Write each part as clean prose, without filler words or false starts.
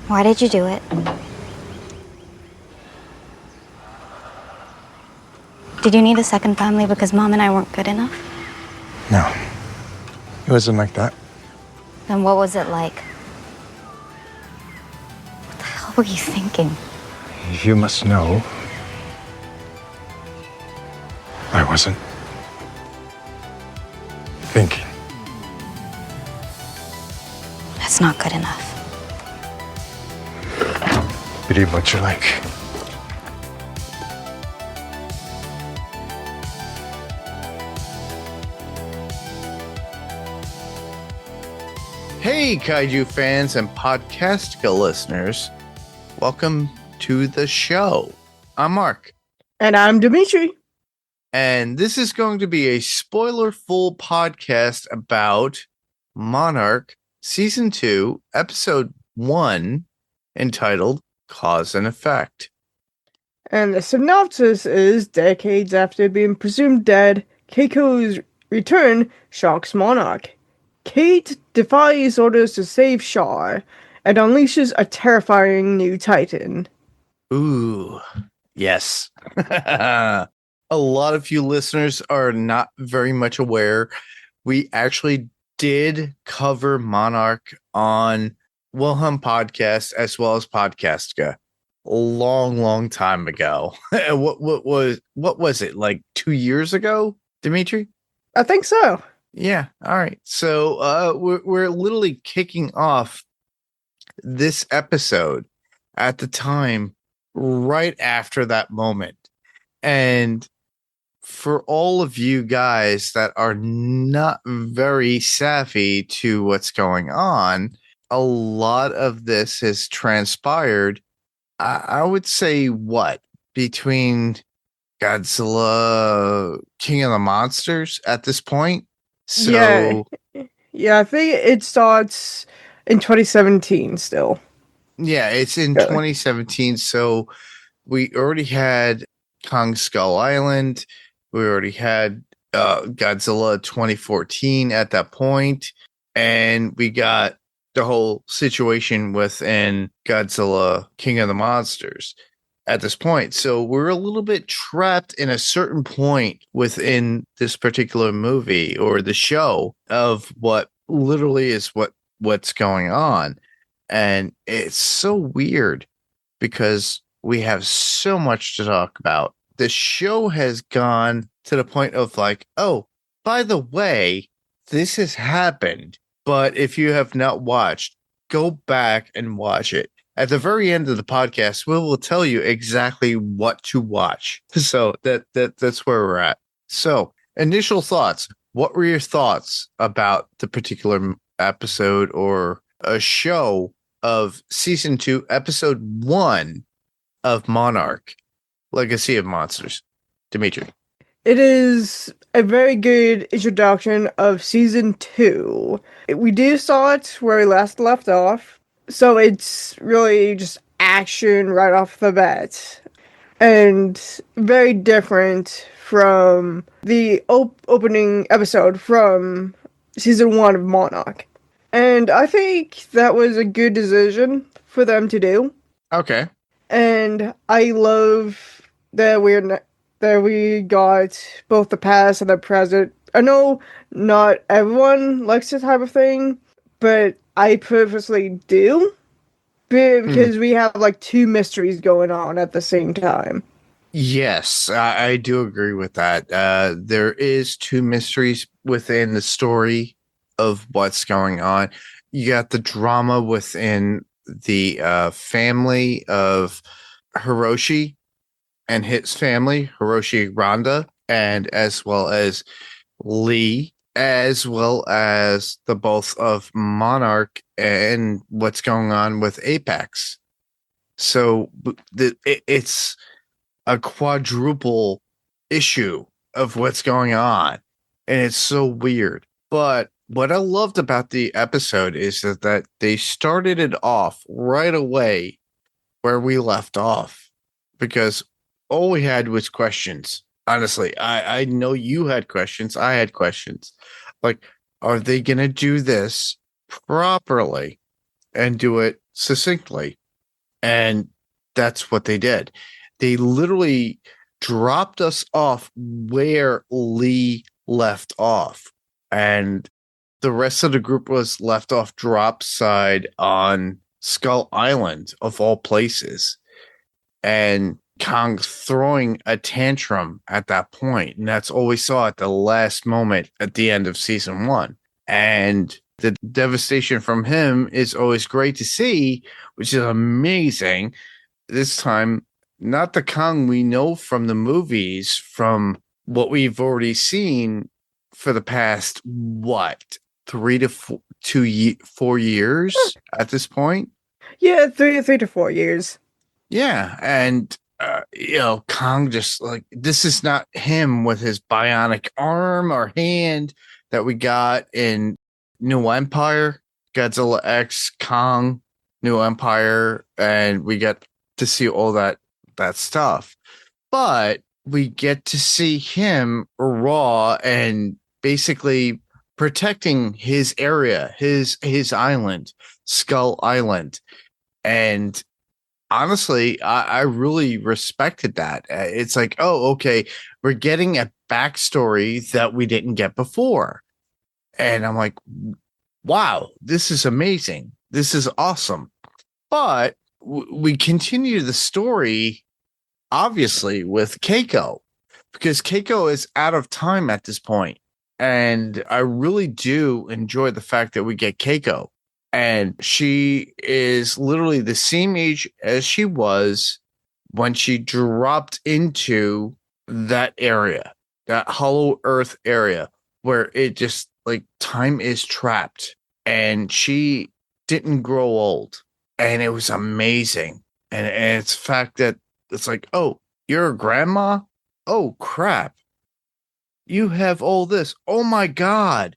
Why did you do it? Did you need a second family because Mom and I weren't good enough? No. It wasn't like that. Then what was it like? What the hell were you thinking? You must know. I wasn't thinking. That's not good enough. Believe what you like. Hey, Kaiju fans and Podcastica listeners. Welcome to the show. I'm Mark. And I'm Dimitri. And this is going to be a spoiler-full podcast about Monarch Season 2, Episode 1, entitled Cause and Effect. And the synopsis is, decades after being presumed dead, Keiko's return shocks Monarch. Kate defies orders to save Char and unleashes a terrifying new titan. Ooh, yes. A lot of you listeners are not very much aware. We actually did cover Monarch on Wilhelm Podcast as well as Podcastica a long time ago. What was it, like 2 years ago, Dimitri? I think so. Yeah. All right. So we're literally kicking off this episode at the time right after that moment. And for all of you guys that are not very savvy to what's going on, a lot of this has transpired. I would say between Godzilla, King of the Monsters at this point. So yeah, I think it starts in 2017 still. Yeah, it's in 2017. So we already had Kong Skull Island. We already had Godzilla 2014 at that point. And we got the whole situation within Godzilla King of the Monsters at this point. So we're a little bit trapped in a certain point within this particular movie or the show of what literally is what's going on. And it's so weird because we have so much to talk about. The show has gone to the point of like, oh, by the way, this has happened. But if you have not watched, go back and watch it. At the very end of the podcast, we will tell you exactly what to watch. So that's where we're at. So, initial thoughts. What were your thoughts about the particular episode or a show of Season 2, Episode 1 of Monarch Legacy of Monsters? Dimitri. It is a very good introduction of Season 2. We do start where we last left off. So it's really just action right off the bat. And very different from the opening episode from Season 1 of Monarch. And I think that was a good decision for them to do. Okay. And I love that we got both the past and the present. I know not everyone likes this type of thing, but I purposely do, because we have like two mysteries going on at the same time. Yes, I do agree with that. There is two mysteries within the story of what's going on. You got the drama within the family of Hiroshi and his family, Hiroshi Randa, and as well as Lee, as well as the both of Monarch and what's going on with Apex. So it's a quadruple issue of what's going on, and it's so weird. But what I loved about the episode is that they started it off right away where we left off, because all we had was questions. Honestly, I know you had questions. I had questions. Like, are they going to do this properly and do it succinctly. And that's what they did. They literally dropped us off where Lee left off. And the rest of the group was left off drop side on Skull Island, of all places. And Kong throwing a tantrum at that point. And that's all we saw at the last moment at the end of season 1. And the devastation from him is always great to see, which is amazing. This time, not the Kong we know from the movies, from what we've already seen for the past, 3 to 4 years at this point? Yeah, 3 to 4 years. Yeah, and Kong just like, this is not him with his bionic arm or hand that we got in New Empire, Godzilla X, Kong, New Empire, and we get to see all that stuff. But we get to see him raw and basically protecting his area, his island, Skull Island. And honestly, I really respected that. It's like, oh, okay, we're getting a backstory that we didn't get before. And I'm like, wow, this is amazing. This is awesome. But we continue the story, obviously, with Keiko, because Keiko is out of time at this point. And I really do enjoy the fact that we get Keiko. And she is literally the same age as she was when she dropped into that area, that Hollow Earth area, where it just like time is trapped. And she didn't grow old. And it was amazing. And it's the fact that it's like, oh, you're a grandma? Oh, crap. You have all this. Oh, my God.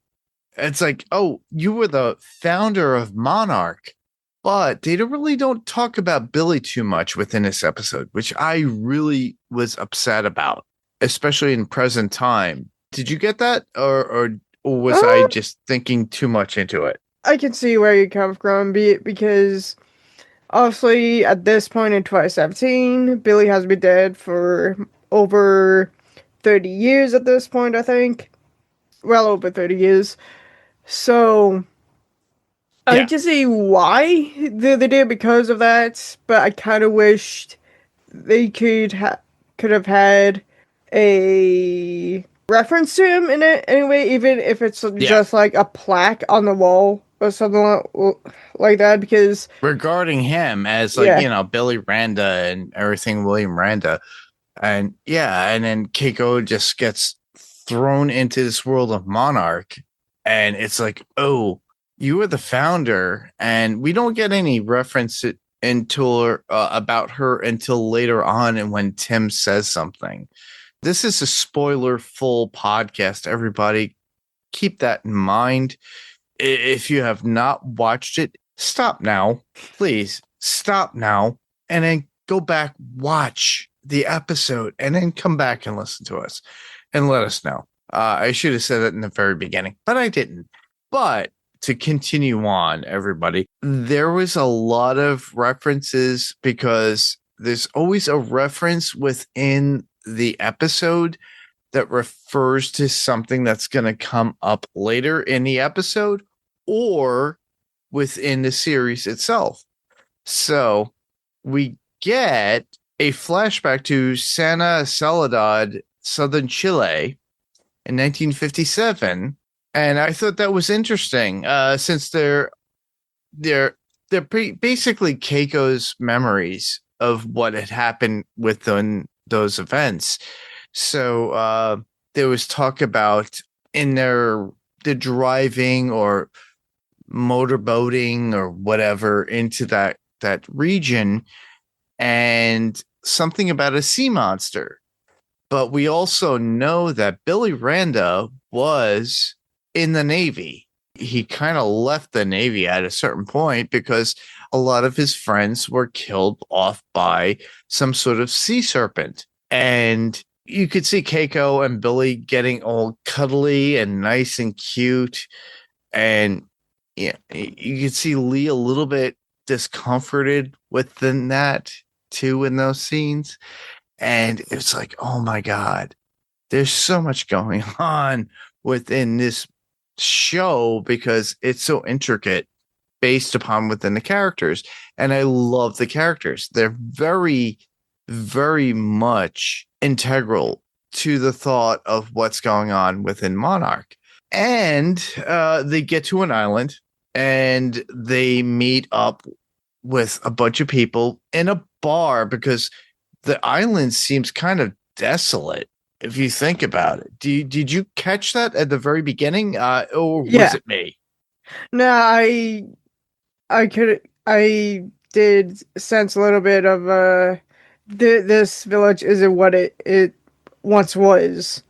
It's like, oh, you were the founder of Monarch. But they really don't talk about Billy too much within this episode, which I really was upset about, especially in present time. Did you get that? Or was I just thinking too much into it? I can see where you come from, because obviously at this point in 2017, Billy has been dead for over 30 years at this point, I think. Well over 30 years. So I can see why they did because of that, but I kind of wished they could have had a reference to him in it anyway, even if it's just like a plaque on the wall or something like that, because regarding him as like, Billy Randa and everything, William Randa, and then Keiko just gets thrown into this world of Monarch, and it's like, oh, you were the founder, and we don't get any reference until about her until later on, and when Tim says something. This is a spoiler-full podcast, everybody. Keep that in mind. If you have not watched it, stop now. Please, stop now. And then go back, watch the episode, and then come back and listen to us. And let us know. I should have said that in the very beginning, but I didn't. But to continue on, everybody, there was a lot of references, because there's always a reference within the episode that refers to something that's going to come up later in the episode or within the series itself. So we get a flashback to Santa Soledad, southern Chile in 1957. And I thought that was interesting, since they're basically Keiko's memories of what had happened within those events. So there was talk about in the driving or motorboating or whatever into that region, and something about a sea monster. But we also know that Billy Randa was in the Navy. He kind of left the Navy at a certain point because a lot of his friends were killed off by some sort of sea serpent. And you could see Keiko and Billy getting all cuddly and nice and cute. And yeah, you could see Lee a little bit discomforted within that too in those scenes. And it's like, oh my God, there's so much going on within this show because it's so intricate based upon within the characters. And I love the characters. They're very, very much integral to the thought of what's going on within Monarch. And they get to an island and they meet up with a bunch of people in a bar because the island seems kind of desolate if you think about it. Did you catch that at the very beginning, or was it me? No, I did sense a little bit of this village isn't what it once was.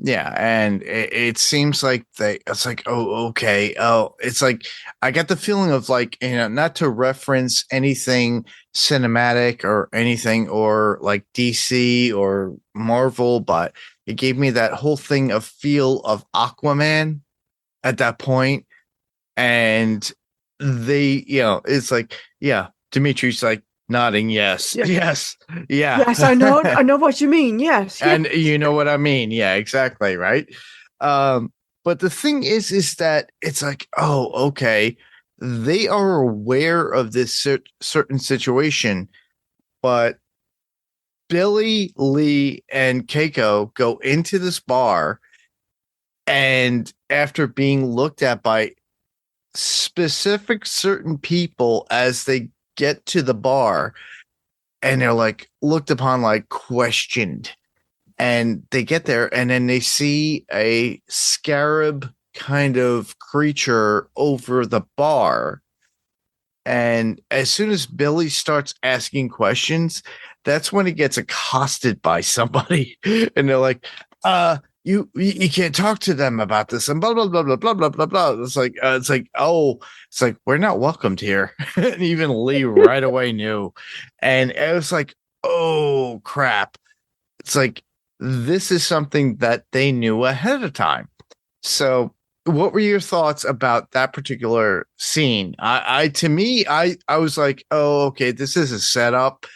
Yeah, and it seems like it's like, oh, okay. Oh, it's like, I got the feeling of like, not to reference anything cinematic or anything or like DC or Marvel, but it gave me that whole thing of feel of Aquaman at that point. And they, it's like, yeah, Dimitri's like nodding. Yes. Yeah. Yes. Yeah. Yes, I know what you mean. Yes. And you know what I mean? Yeah, exactly. Right. But the thing is that it's like, oh, okay. They are aware of this certain situation, but Billy, Lee, and Keiko go into this bar, and after being looked at by specific certain people as they get to the bar, and they're like looked upon, like questioned, and they get there and then they see a scarab kind of creature over the bar. And as soon as Billy starts asking questions, that's when he gets accosted by somebody and they're like, you can't talk to them about this and blah blah blah blah blah blah blah blah. It's like we're not welcomed here. And even Lee right away knew, and it was like, oh crap! It's like this is something that they knew ahead of time. So, what were your thoughts about that particular scene? I was like, oh, okay, this is a setup.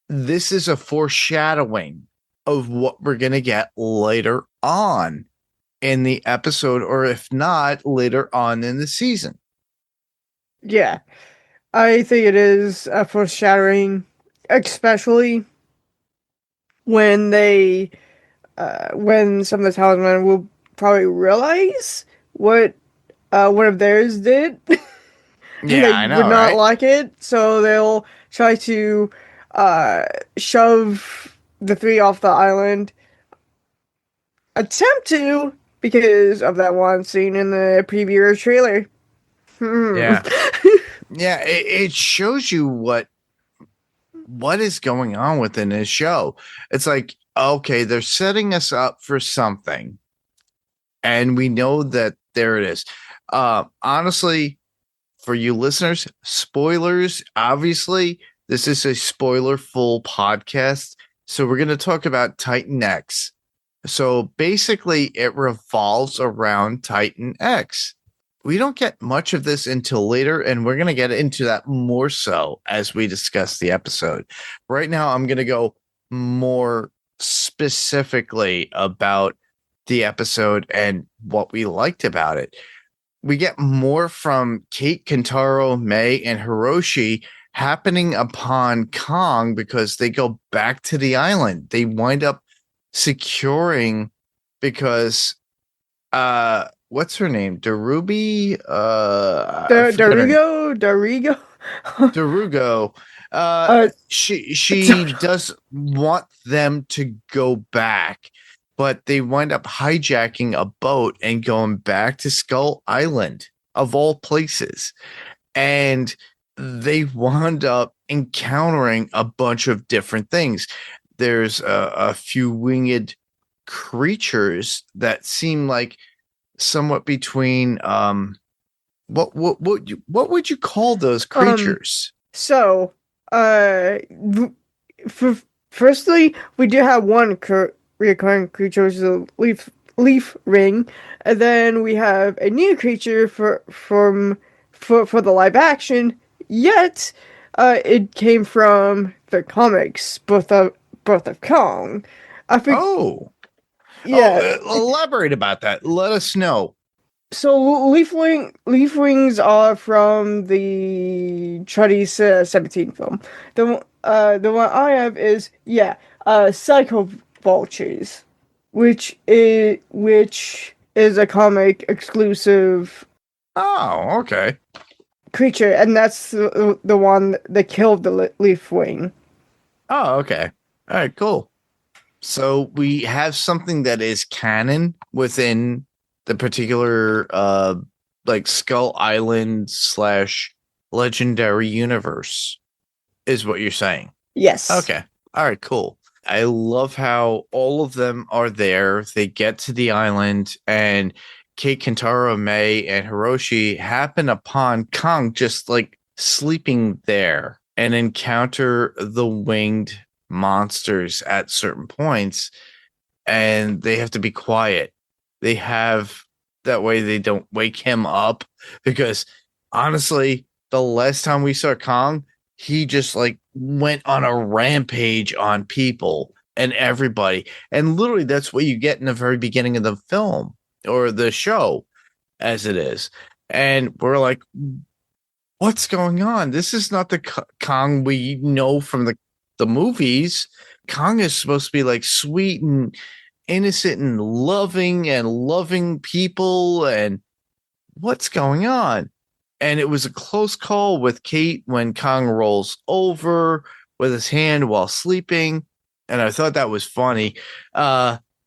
This is a foreshadowing of what we're going to get later on in the episode, or if not, later on in the season. Yeah, I think it is a foreshadowing, especially when when some of the talisman will probably realize what one of theirs did. Yeah, I know, would not right? like it, so they'll try to shove the three off the island. Attempt to, because of that one scene in the preview trailer. Yeah. Yeah, it shows you what is going on within this show. It's like, okay, they're setting us up for something, and we know that there it is. Honestly, for you listeners, spoilers, obviously, this is a spoiler-full podcast. So we're going to talk about Titan X. So basically, it revolves around Titan X. We don't get much of this until later, and we're going to get into that more so as we discuss the episode. Right now, I'm going to go more specifically about the episode and what we liked about it. We get more from Kate, Kentaro, May, and Hiroshi happening upon Kong because they go back to the island. They wind up securing because what's her name? Darubi? Darugo. She does want them to go back, but they wind up hijacking a boat and going back to Skull Island, of all places. And they wound up encountering a bunch of different things. There's a few winged creatures that seem like somewhat between what would you call those creatures? Firstly, we do have one recurring creature, which is a leaf ring, and then we have a new creature for the live action. yet it came from the comics, both of Kong. I think. Oh, Yeah. elaborate about that. Let us know. So Leafwings are from the Chinese 17 film. The one I have is Psycho Vultures, which is a comic exclusive Oh, okay. creature, and that's the one that killed the Leafwing. Oh, okay. All right, cool. So we have something that is canon within the particular like Skull Island / legendary universe, is what you're saying. Yes. Okay. All right, cool. I love how all of them are there. They get to the island, and Kate, Kentaro, May, and Hiroshi happen upon Kong just like sleeping there and encounter the winged monsters at certain points, and they have to be quiet. They have that way they don't wake him up, because honestly, the last time we saw Kong, he just like went on a rampage on people and everybody. And literally that's what you get in the very beginning of the film, or the show as it is. And we're like, what's going on? This is not the Kong we know from the movies. Kong is supposed to be like sweet and innocent and loving people, and what's going on? And it was a close call with Kate when Kong rolls over with his hand while sleeping, and I thought that was funny.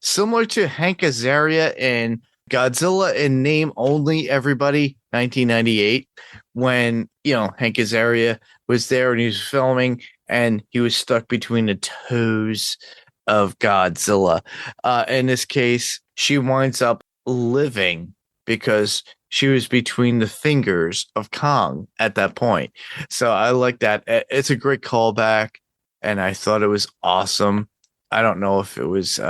Similar to Hank Azaria in Godzilla in Name Only, everybody, 1998, when Hank Azaria was there and he was filming, and he was stuck between the toes of Godzilla. In this case, she winds up living because she was between the fingers of Kong at that point. So I like that. It's a great callback, and I thought it was awesome. I don't know if it was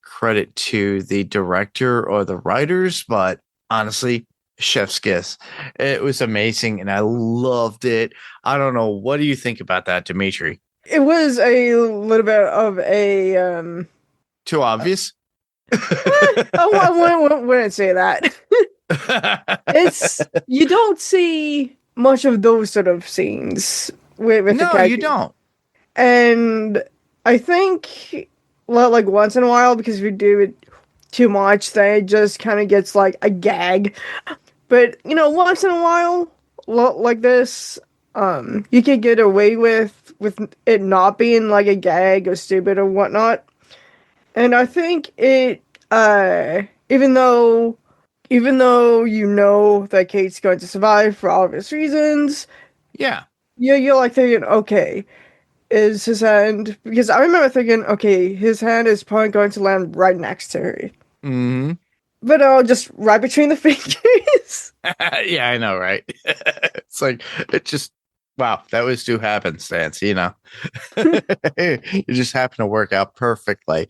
credit to the director or the writers, but honestly, chef's kiss. It was amazing, and I loved it. I don't know. What do you think about that, Dimitri? It was a little bit of a Too obvious? I wouldn't say that. You don't see much of those sort of scenes with the No, kaiju. you don't. And I think, well, like once in a while, because we do it too much, then it just kind of gets like a gag. But once in a while, like this, you can get away with it not being like a gag or stupid or whatnot. And I think it, even though that Kate's going to survive for obvious reasons, Yeah. you're like thinking, okay, is his hand? Because I remember thinking, okay, his hand is probably going to land right next to her. Mm-hmm. But just right between the fingers. Yeah, I know, right? It's like, it just, wow, that was due happenstance, It just happened to work out perfectly.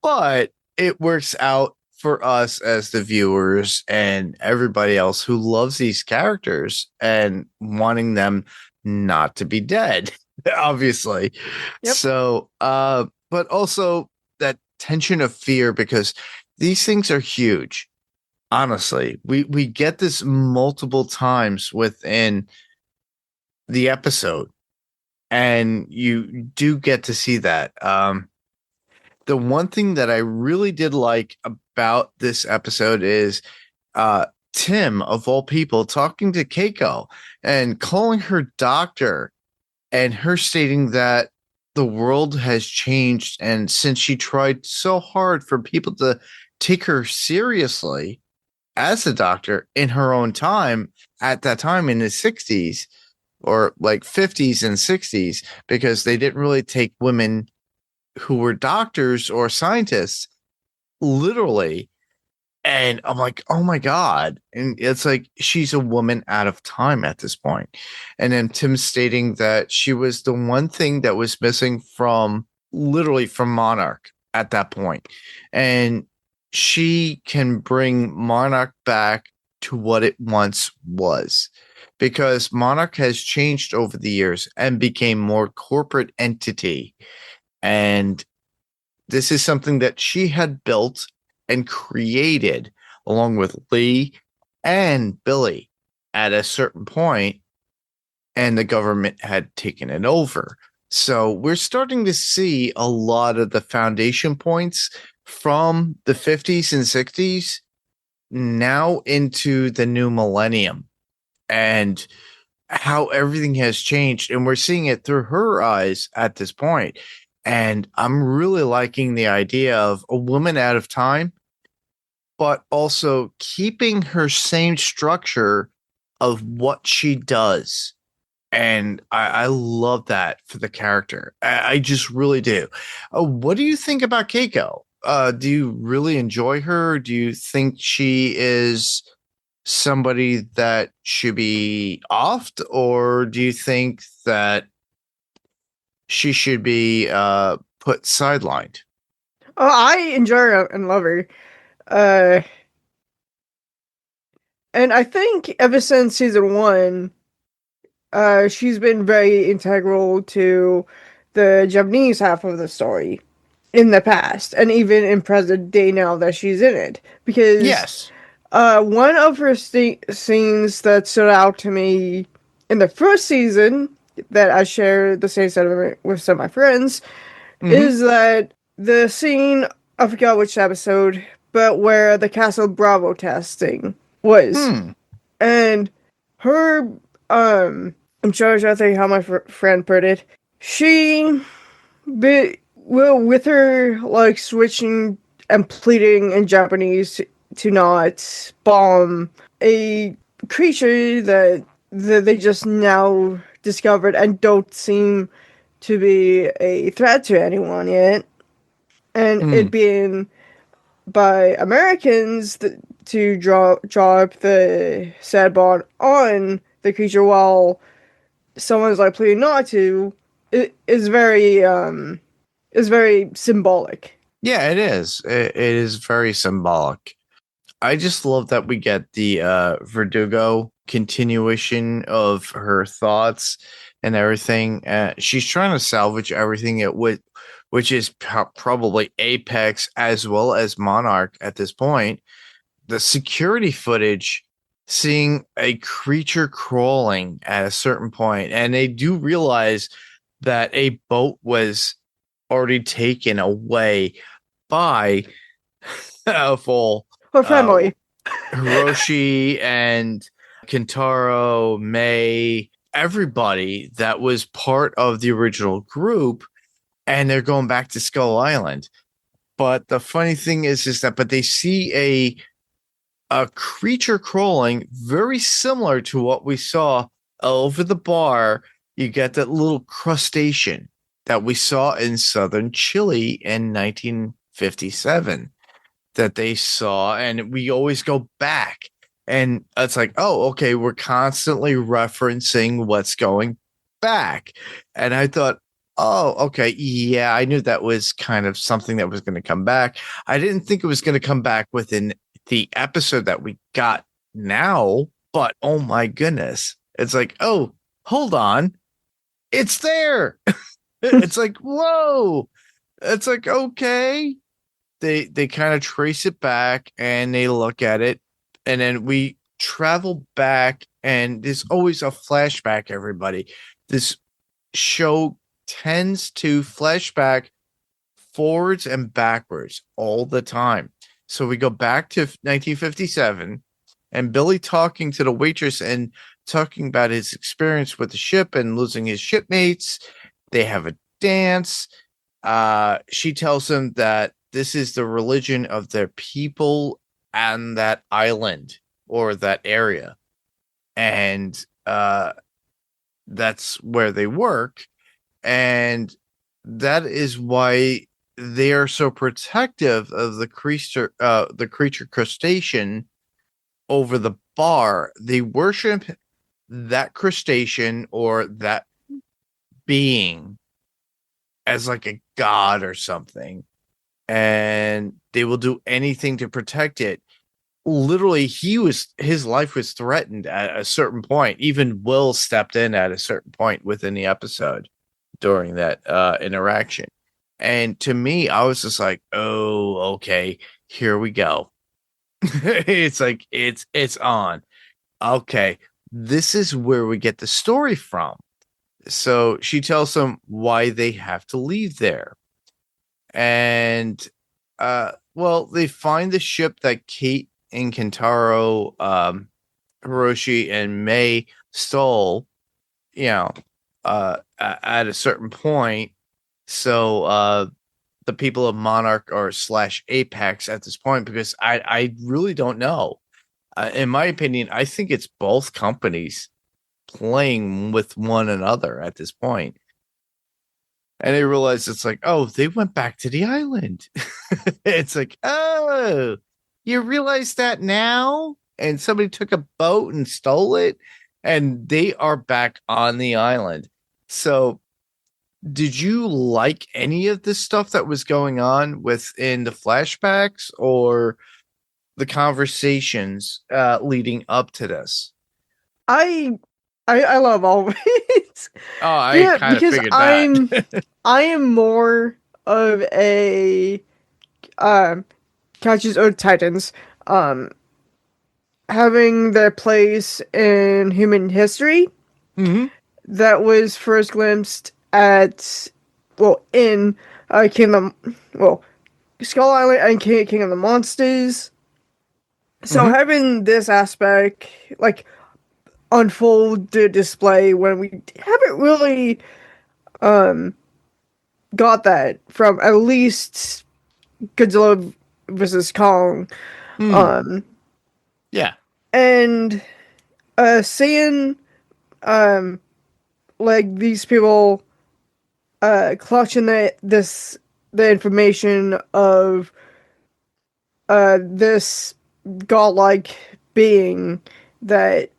But it works out for us as the viewers and everybody else who loves these characters and wanting them not to be dead, obviously. Yep. So, but also that tension of fear, because these things are huge. Honestly, we get this multiple times within the episode, and you do get to see that. The one thing that I really did like about this episode is Tim, of all people, talking to Keiko and calling her doctor, and her stating that the world has changed, and since she tried so hard for people to take her seriously as a doctor in her own time, at that time in the 60s or like 50s and 60s, because they didn't really take women who were doctors or scientists literally. And I'm like, oh my God. And it's like, she's a woman out of time at this point. And then Tim stating that she was the one thing that was missing from Monarch at that point. And she can bring Monarch back to what it once was. because Monarch has changed over the years and became more corporate entity. And this is something that she had built and created along with Lee and Billy at a certain point, and the government had taken it over. So we're starting to see a lot of the foundation points from the 50s and 60s now into the new millennium, and how everything has changed. And we're seeing it through her eyes at this point. And I'm really liking the idea of a woman out of time, but also keeping her same structure of what she does. And I love that for the character. I just really do. What do you think about Keiko? Do you really enjoy her? Do you think she is somebody that should be offed, or do you think that she should be put sidelined? Oh, I enjoy her and love her. And I think ever since season 1, she's been very integral to the Japanese half of the story in the past, and even in present day now that she's in it. Because Yes. one of her scenes that stood out to me in the first season, that I share the same sentiment with some of my friends, is that the scene, I forgot which episode, but where the Castle Bravo testing was. And her, I'm trying to think how my friend put it. She, with her, like, switching and pleading in Japanese to not bomb a creature that they just now discovered and don't seem to be a threat to anyone yet, and it being by Americans to drop the sad bond on the creature while someone's like pleading not to, is very symbolic. Yeah, it is. It is very symbolic. I just love that we get the Verdugo continuation of her thoughts and everything. She's trying to salvage everything which is probably Apex as well as Monarch at this point. The security footage, seeing a creature crawling at a certain point, and they do realize that a boat was already taken away by a full Her family. Hiroshi and Kentaro, May, everybody that was part of the original group, and they're going back to Skull Island. But the funny thing is that but they see a creature crawling very similar to what we saw over the bar. You get that little crustacean that we saw in southern Chile in 1957 that they saw, and we always go back, and it's like, oh, okay, we're constantly referencing what's going back. And I thought, oh, okay, yeah, I knew that was kind of something that was going to come back. I didn't think it was going to come back within the episode that we got now, but oh my goodness, it's like, oh, hold on, it's there. It's like, whoa, it's like, okay. They kind of trace it back and they look at it, and then we travel back, and there's always a flashback, everybody. This show tends to flashback forwards and backwards all the time. So we go back to 1957 and Billy talking to the waitress and talking about his experience with the ship and losing his shipmates. They have a dance. She tells him that this is the religion of their people and that island or that area. And that's where they work. And that is why they are so protective of the creature crustacean over the bar. They worship that crustacean or that being as like a god or something, and they will do anything to protect it. literally his life was threatened at a certain point. Even Will stepped in at a certain point within the episode during that interaction. And to me, I was just like, oh, okay, here we go. It's like it's on. Okay, this is where we get the story from. So she tells them why they have to leave there. And well, they find the ship that Kate and Kentaro, Hiroshi and May stole, at a certain point. So the people of Monarch or / Apex at this point, because I really don't know. In my opinion, I think it's both companies playing with one another at this point. And they realize it's like, oh, they went back to the island. It's like, oh, you realize that now? And somebody took a boat and stole it, and they are back on the island. So did you like any of the stuff that was going on within the flashbacks or the conversations leading up to this? I love all of it. Oh, I kind of figured that. I am more of a Kaijus or Titans having their place in human history. Mm-hmm. That was first glimpsed in Skull Island and King of the Monsters. So having this aspect unfold the display when we haven't really got that from at least Godzilla versus Kong. Yeah. And seeing these people clutching the information of this godlike being that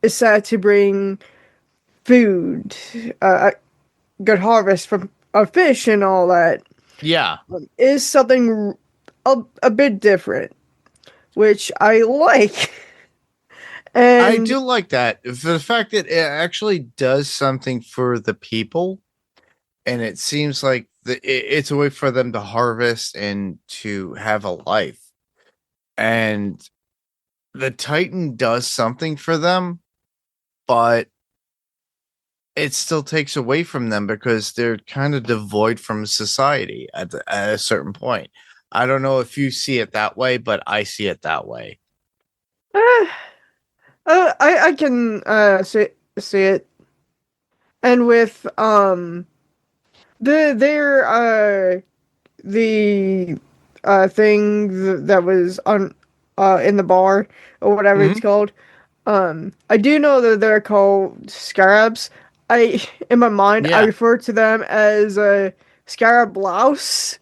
is said to bring food, good harvest from a fish and all that. Yeah. Is something a bit different, which I like. And I do like that. For the fact that it actually does something for the people, and it seems like it's a way for them to harvest and to have a life. And the Titan does something for them, but it still takes away from them because they're kind of devoid from society at a certain point. I don't know if you see it that way, but I see it that way. I can see it, and with the thing that was on in the bar or whatever it's called. I do know that they're called scarabs. In my mind, I refer to them as a scarab blouse.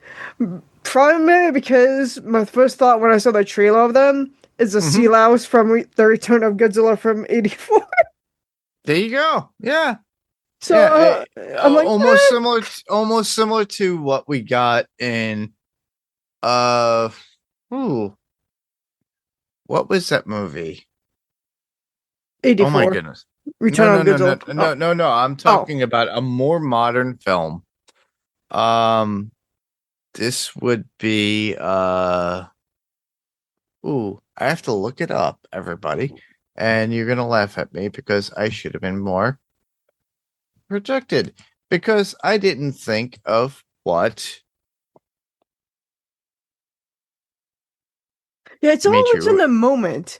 Primarily because my first thought when I saw the trailer of them is a sea louse from the Return of Godzilla from '84. There you go. Yeah. So I'm like almost similar to what we got in what was that movie? 84. Oh my goodness. Return of Godzilla. No. I'm talking about a more modern film. This would be I have to look it up, everybody. And you're gonna laugh at me because I should have been more projected. Because I didn't think of what. Yeah, it's always in the moment.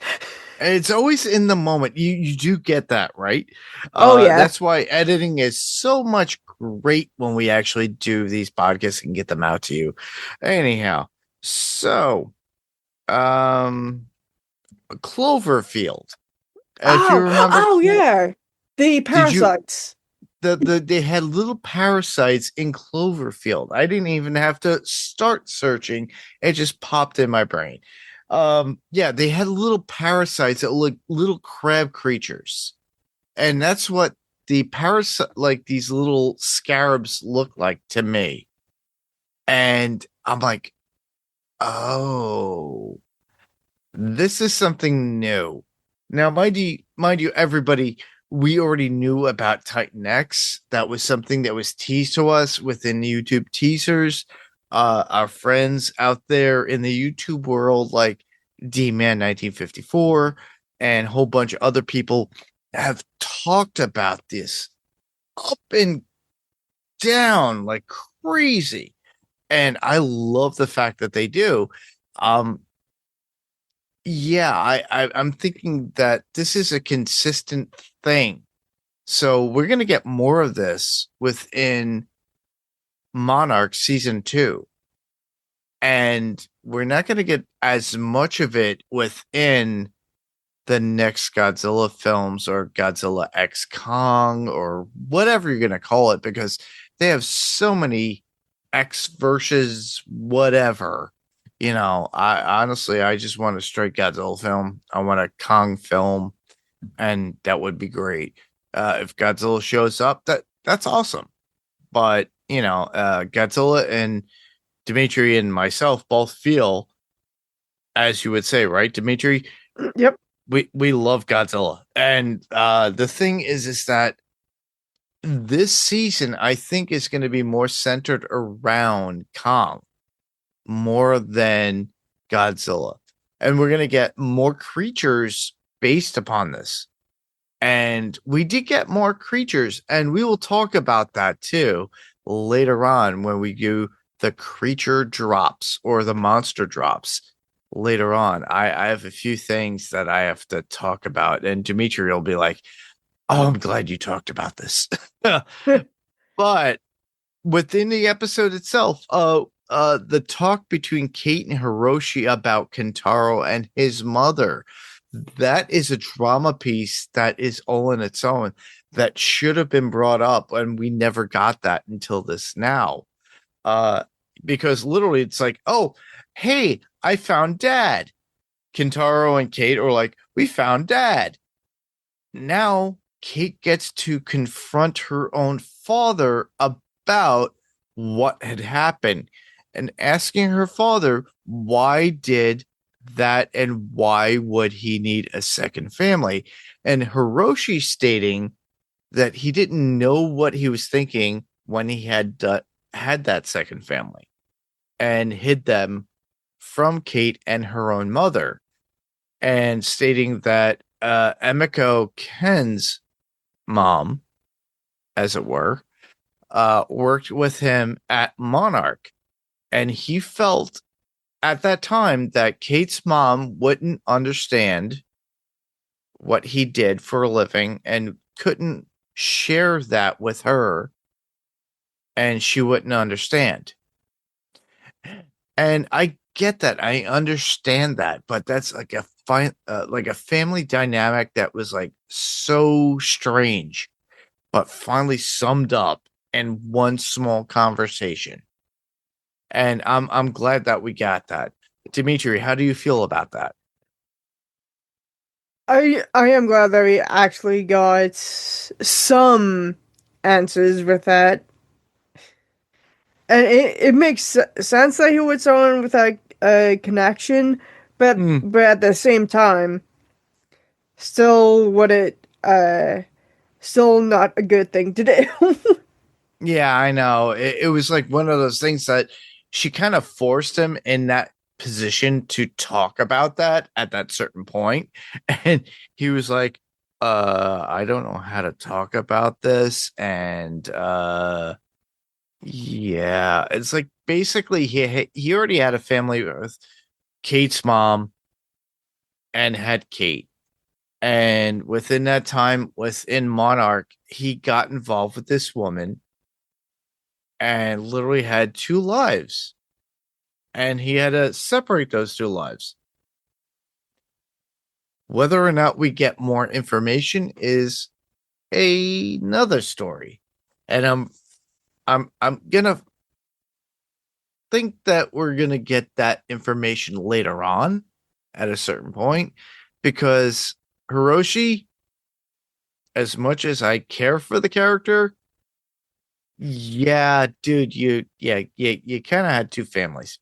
It's always in the moment. You do get that, right? Oh, yeah. That's why editing is so much great when we actually do these podcasts and get them out to you. Anyhow, so Cloverfield. If you remember, yeah. The parasites. They had little parasites in Cloverfield. I didn't even have to start searching. It just popped in my brain. They had little parasites that look little crab creatures. And that's what the parasite, like these little scarabs look like to me. And I'm like, oh, This is something new. Now, mind you, everybody, we already knew about Titan X. That was something that was teased to us within the YouTube teasers. Our friends out there in the YouTube world, like D-Man 1954 and a whole bunch of other people, have talked about this up and down like crazy. And I love the fact that they do. Yeah, I'm thinking that this is a consistent thing. So we're going to get more of this within Monarch season 2. And we're not going to get as much of it within the next Godzilla films or Godzilla X Kong or whatever you're going to call it, because they have so many X versus whatever. You know, I honestly, I just want a straight Godzilla film. I want a Kong film, and that would be great. If Godzilla shows up, that's awesome. But you know, Godzilla and Dimitri and myself both feel, as you would say, right, Dimitri? Yep. We love Godzilla, and the thing is that this season I think is going to be more centered around Kong more than Godzilla, and we're going to get more creatures based upon this. And we did get more creatures, and we will talk about that too later on when we do the creature drops or the monster drops later on. I have a few things that I have to talk about, and Dimitri will be like, "Oh, I'm glad you talked about this." But within the episode itself, the talk between Kate and Hiroshi about Kentaro and his mother, that is a drama piece that is all in its own that should have been brought up, and we never got that until this now. Because literally it's like, oh, hey, I found dad. Kentaro and Kate are like, we found dad. Now Kate gets to confront her own father about what had happened and asking her father, why did that and why would he need a second family? And Hiroshi stating that he didn't know what he was thinking when he had that second family and hid them from Kate and her own mother, and stating that Emiko Ken's mom, as it were, worked with him at Monarch, and he felt at that time that Kate's mom wouldn't understand what he did for a living and couldn't share that with her, and she wouldn't understand. And I get that. I understand that, but that's like a family dynamic that was like so strange, but finally summed up in one small conversation. And I'm glad that we got that. Dimitri, how do you feel about that? I am glad that we actually got some answers with that. And it makes sense that he would someone with a connection, but at the same time, still would it still not a good thing to do. Yeah, I know. It was like one of those things that she kind of forced him in that position to talk about that at that certain point. And he was like, I don't know how to talk about this. And yeah, it's like basically he already had a family with Kate's mom and had Kate. And within that time, within Monarch, he got involved with this woman and literally had 2 lives. And he had to separate those 2 lives. Whether or not we get more information is another story. And I'm gonna think that we're gonna get that information later on at a certain point, because Hiroshi, as much as I care for the character, yeah, dude, you kind of had 2 families.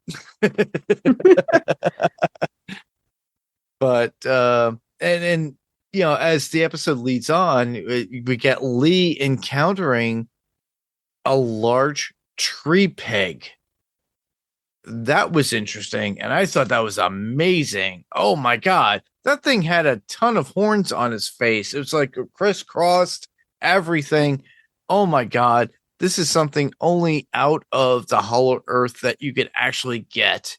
But and as the episode leads on, we get Lee encountering a large tree pig. That was interesting, and I thought that was amazing. Oh my god, that thing had a ton of horns on his face. It was like crisscrossed everything. Oh my god, this is something only out of the Hollow Earth that you could actually get.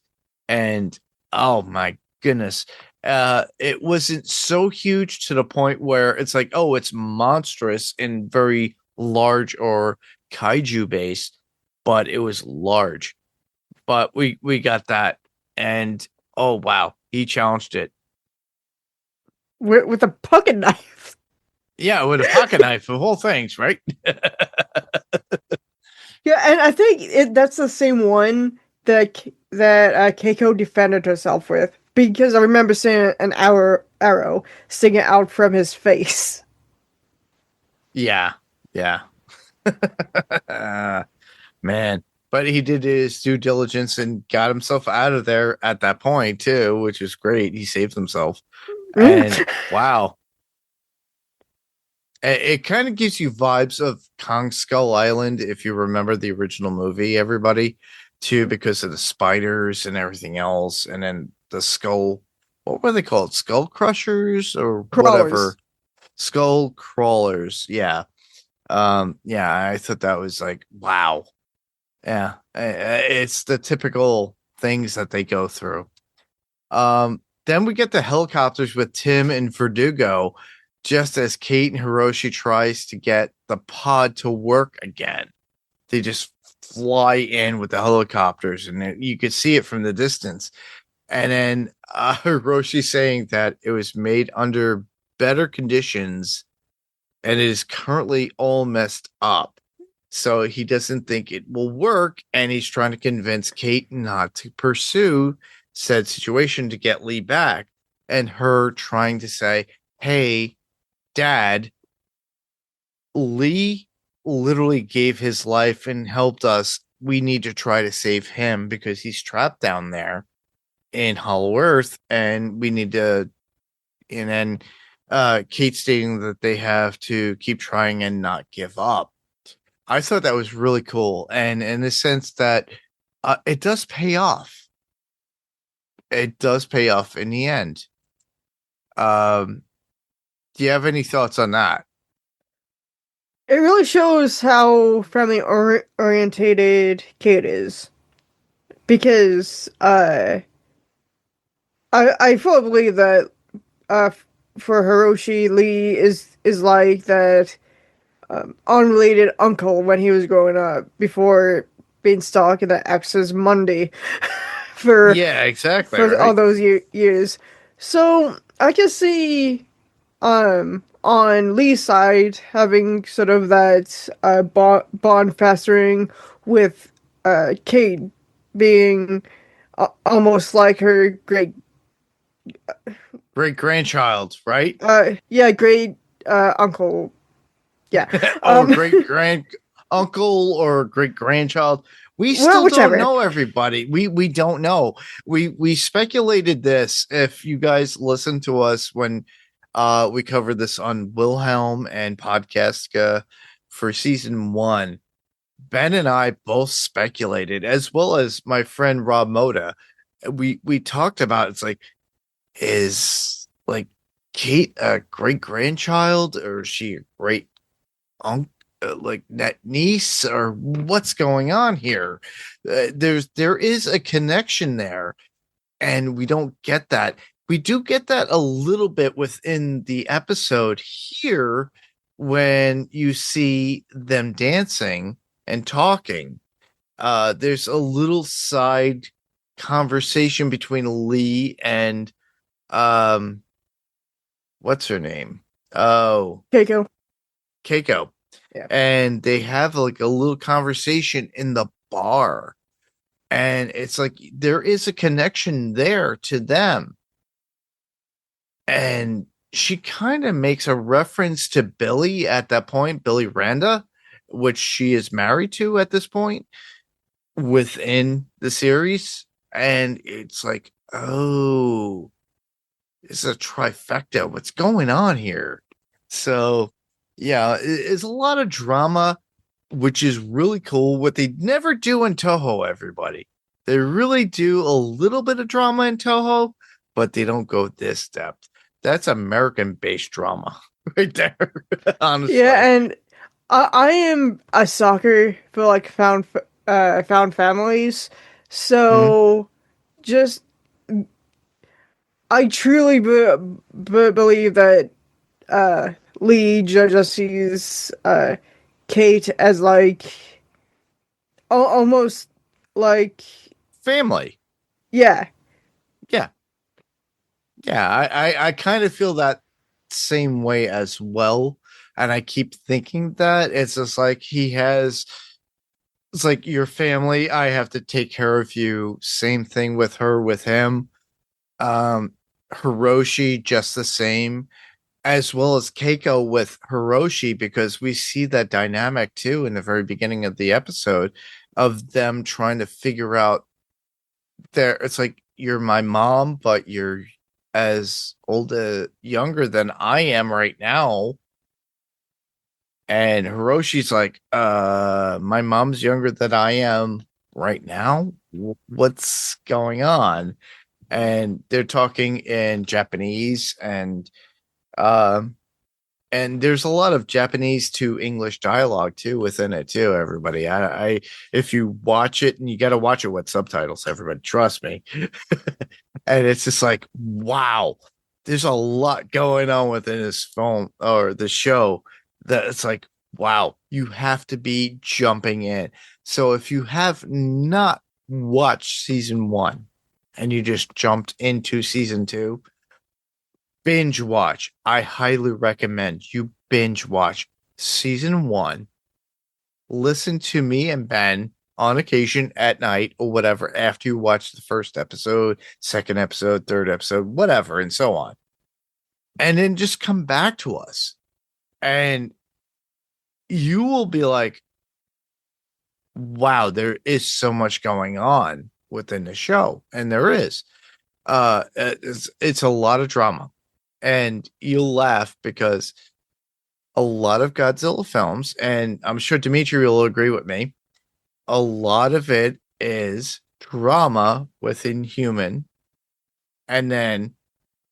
And oh my goodness, it wasn't so huge to the point where it's like, oh, it's monstrous and very large or kaiju based, but it was large. But we got that, and oh wow, he challenged it with a pocket knife. Yeah, with a pocket knife of all things, right? Yeah, and I think that's the same one that Keiko defended herself with, because I remember seeing an arrow sticking out from his face. Yeah. Man, but he did his due diligence and got himself out of there at that point too, which is great. He saved himself. And wow. It kind of gives you vibes of Kong Skull Island, if you remember the original movie, everybody, too, because of the spiders and everything else. And then the skull, what were they called? Skull crushers or Crawlers. whatever? Skull crawlers. Yeah. I thought that was like, wow. Yeah. It's the typical things that they go through. Then we get the helicopters with Tim and Verdugo, just as Kate and Hiroshi tries to get the pod to work again. They just fly in with the helicopters, and you could see it from the distance. And then Hiroshi saying that it was made under better conditions and it is currently all messed up. So he doesn't think it will work, and he's trying to convince Kate not to pursue said situation to get Lee back. And her trying to say, hey, Dad, Lee literally gave his life and helped us. We need to try to save him because he's trapped down there in Hollow Earth, and we need to. And then Kate stating that they have to keep trying and not give up. I thought that was really cool, and in the sense that it does pay off. It does pay off in the end. Do you have any thoughts on that? It really shows how family orientated Kate is, because I fully believe that for Hiroshi, Lee is like that unrelated uncle when he was growing up before being stuck in the X's Monday for exactly for right. all those years. So I can see on Lee's side having sort of that bond festering with Kate being almost like her great grandchild, right? Great uncle. Yeah. Or great grand uncle or great grandchild. We still don't know, everybody. We don't know. We speculated this. If you guys listened to us when we covered this on Wilhelm and Podcastica for season 1, Ben and I both speculated, as well as my friend Rob Moda. We talked about, it's like, is like Kate a great grandchild, or is she a great uncle? Like that niece, or what's going on here? There is a connection there, and we don't get that. We do get that a little bit within the episode here when you see them dancing and talking. There's a little side conversation between Lee and what's her name? Oh, Keiko. Yeah. And they have like a little conversation in the bar, and it's like there is a connection there to them. And she kind of makes a reference to Billy at that point, Billy Randa, which she is married to at this point within the series. And it's like, oh, it's a trifecta. What's going on here? So, yeah, it's a lot of drama, which is really cool. What they never do in Toho, everybody. They really do a little bit of drama in Toho, but they don't go this depth. That's American-based drama right there, honestly. Yeah, and I am a sucker for like found families. So just I truly believe that Lee just sees Kate as like almost like Family. yeah. Yeah. Yeah, I kind of feel that same way as well. And I keep thinking that it's just like it's like your family, I have to take care of you. Same thing with her, with him. Hiroshi, just the same, as well as Keiko with Hiroshi, because we see that dynamic too in the very beginning of the episode of them trying to figure out it's like, you're my mom, but you're as younger than I am right now. And Hiroshi's like, my mom's younger than I am right now. What's going on? And they're talking in Japanese, and there's a lot of Japanese to English dialogue too within it too. Everybody, I if you watch it, and you got to watch it with subtitles, everybody, trust me. And it's just like, wow, there's a lot going on within this film or the show that it's like, wow, you have to be jumping in. So if you have not watched season 1 and you just jumped into season 2, binge watch. I highly recommend you binge watch season 1. Listen to me and Ben on occasion at night or whatever after you watch the first episode, second episode, third episode, whatever, and so on. And then just come back to us. And you will be like, wow, there is so much going on within the show. And there is. It's a lot of drama. And you'll laugh because a lot of Godzilla films, and I'm sure Dimitri will agree with me, a lot of it is drama within human. And then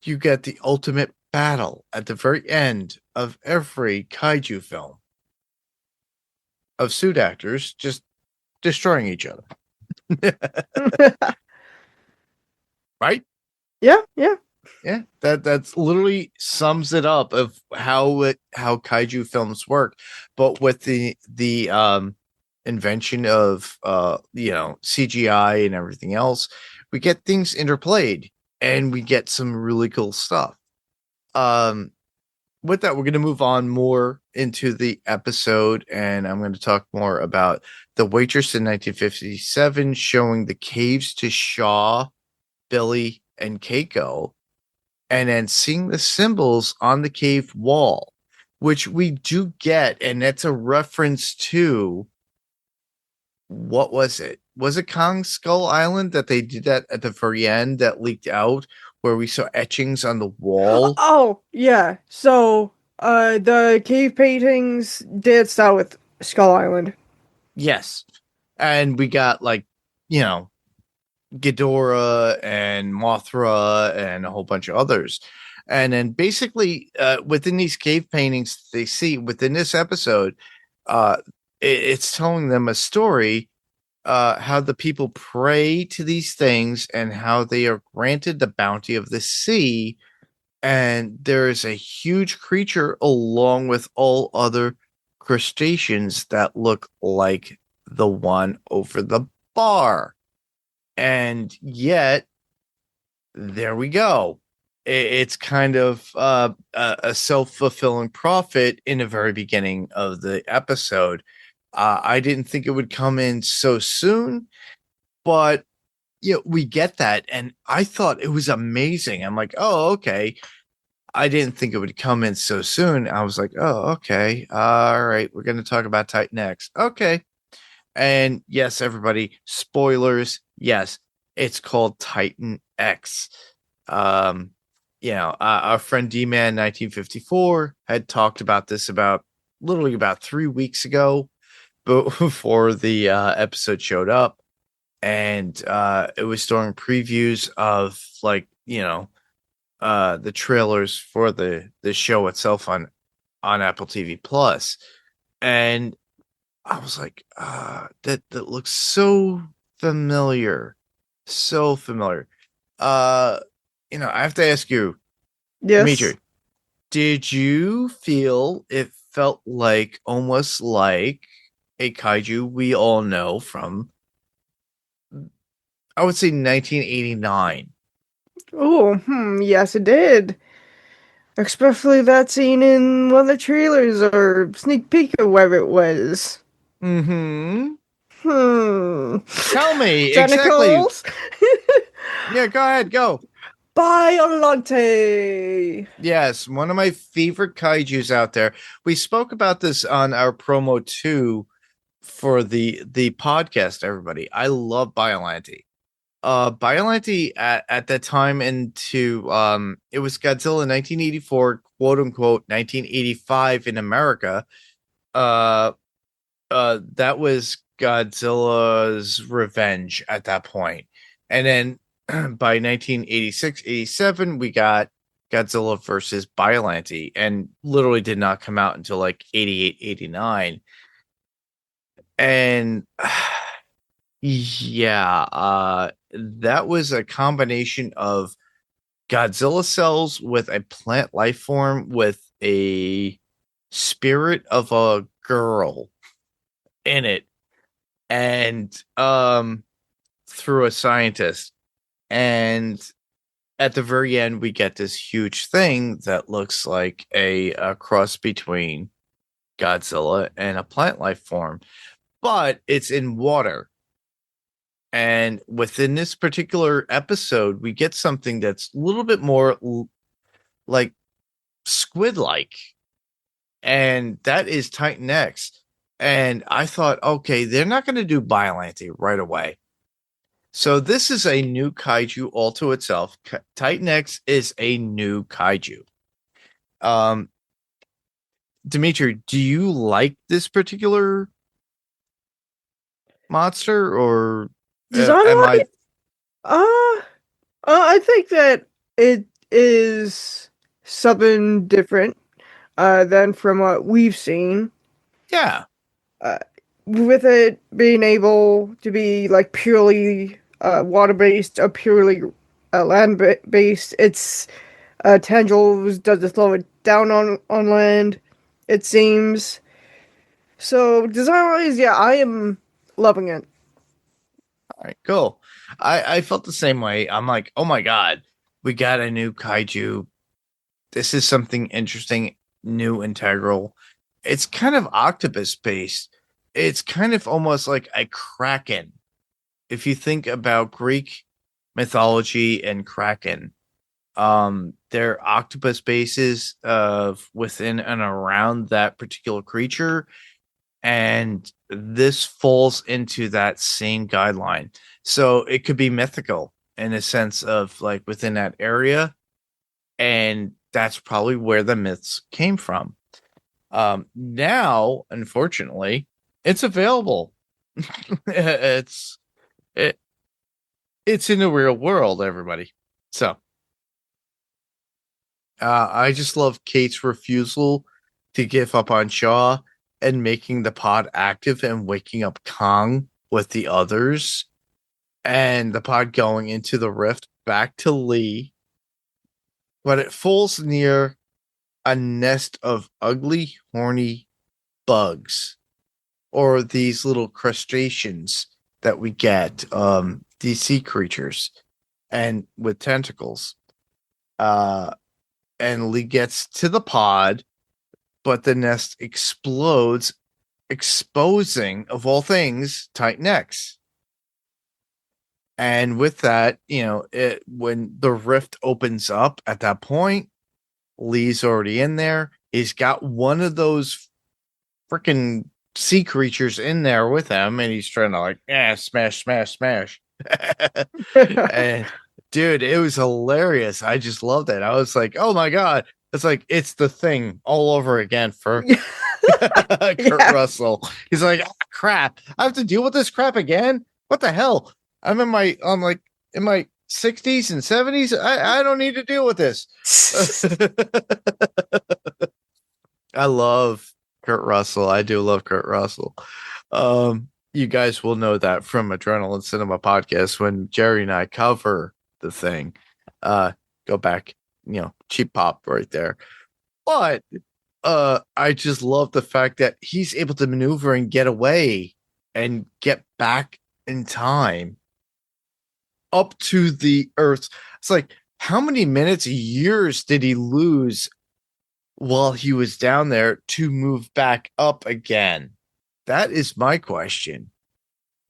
you get the ultimate battle at the very end of every kaiju film of suit actors just destroying each other. Right? Yeah. Yeah, that's literally sums it up of how kaiju films work. But with the invention of CGI and everything else, we get things interplayed and we get some really cool stuff. With that, we're going to move on more into the episode, and I'm going to talk more about The Waitress in 1957, showing the caves to Shaw, Billy, and Keiko, and then seeing the symbols on the cave wall, which we do get, and that's a reference to, what was it? Was it Kong Skull Island that they did that at the very end that leaked out, where we saw etchings on the wall? Oh, yeah. So, the cave paintings did start with Skull Island. Yes. And we got, like, Ghidorah and Mothra and a whole bunch of others. And then basically within these cave paintings they see within this episode, it's telling them a story, how the people pray to these things and how they are granted the bounty of the sea. And there is a huge creature along with all other crustaceans that look like the one over the bar. And yet, there we go. It's kind of a self-fulfilling prophet in the very beginning of the episode. I didn't think it would come in so soon, but we get that. And I thought it was amazing. I'm like, oh, okay. I didn't think it would come in so soon. I was like, oh, okay. All right. We're going to talk about Titan X. Okay. And yes, everybody, spoilers. Yes, it's called Titan X. our friend D-Man 1954 had talked about this literally about 3 weeks ago before the episode showed up. And it was during previews of the trailers for the show itself on Apple TV Plus. And I was like, that looks so familiar. So familiar. I have to ask you, Yes. Dimitri, did you feel it felt like almost like a kaiju we all know from, I would say, 1989? Oh, yes, it did. Especially that scene in one of the trailers or sneak peek or whatever it was. Mm-hmm. Hmm. Tell me Tentacles? exactly. Yeah, go ahead, go. Biollante! Yes, one of my favorite kaijus out there. We spoke about this on our promo 2 for the podcast, everybody. I love Biollante. Biollante at that time into it was Godzilla 1984, quote unquote 1985 in America. That was Godzilla's revenge at that point. And then by 1986-87 we got Godzilla versus Biollante, and literally did not come out until like 88-89. And yeah, that was a combination of Godzilla cells with a plant life form with a spirit of a girl in it, and through a scientist. And at the very end, we get this huge thing that looks like a cross between Godzilla and a plant life form, but it's in water. And within this particular episode, we get something that's a little bit more like squid-like, and that is Titan X. And I thought, okay, they're not going to do Biollante right away. So this is a new kaiju all to itself. Titan X is a new kaiju. Dimitri, do you like this particular monster, or I think that it is something different than from what we've seen. Yeah. With it being able to be like purely water-based or purely land-based, its tendrils does slow it down on land, it seems. So design-wise, yeah, I am loving it. All right, cool. I felt the same way. I'm like, oh my god, we got a new kaiju. This is something interesting, new, integral. It's kind of octopus based. It's kind of almost like a kraken. If you think about Greek mythology and kraken, they're octopus bases of within and around that particular creature, and this falls into that same guideline. So it could be mythical in a sense of like within that area, and that's probably where the myths came from. Now, unfortunately, it's available. it's in the real world, everybody. So I just love Kate's refusal to give up on Shaw and making the pod active and waking up Kong with the others, and the pod going into the rift back to Lee. But it falls near a nest of ugly, horny bugs, or these little crustaceans that we get, these sea creatures, and with tentacles. And Lee gets to the pod, but the nest explodes, exposing, of all things, Titan X. And with that, when the rift opens up at that point, Lee's already in there. He's got one of those freaking sea creatures in there with him, and he's trying to smash. And Dude, it was hilarious. I just loved it. I was like, oh my God. It's like, it's the thing all over again for Kurt Russell. He's like, oh, crap. I have to deal with this crap again. What the hell? I'm in my 60s and 70s. I don't need to deal with this. I love Kurt Russell. I do love Kurt Russell. You guys will know that from Adrenaline Cinema Podcast when Jerry and I cover the thing. Go back, cheap pop right there. But I just love the fact that he's able to maneuver and get away and get back in time up to the Earth. It's like, how many minutes, years did he lose while he was down there to move back up again? That is my question.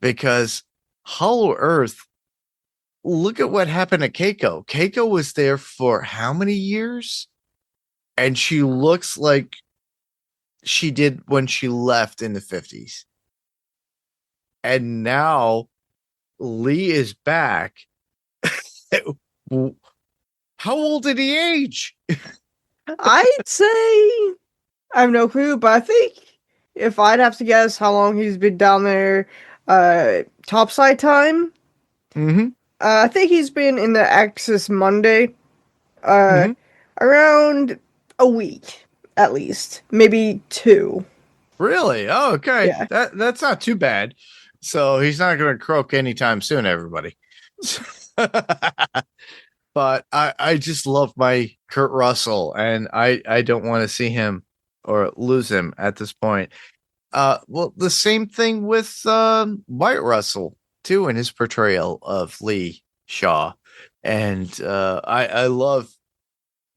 Because Hollow Earth, look at what happened to Keiko. Keiko was there for how many years? And she looks like she did when she left in the 50s. And now Lee is back. How old did he age? I'd say I have no clue, but I think if I'd have to guess how long he's been down there, topside time. Mm-hmm. I think he's been in the Axis Monday, around a week at least, maybe 2. Really? Oh, okay. Yeah. That's not too bad. So he's not going to croak anytime soon, everybody. But I just love my Kurt Russell, and I don't want to see him or lose him at this point. Well, the same thing with White Russell too, in his portrayal of Lee Shaw, and I love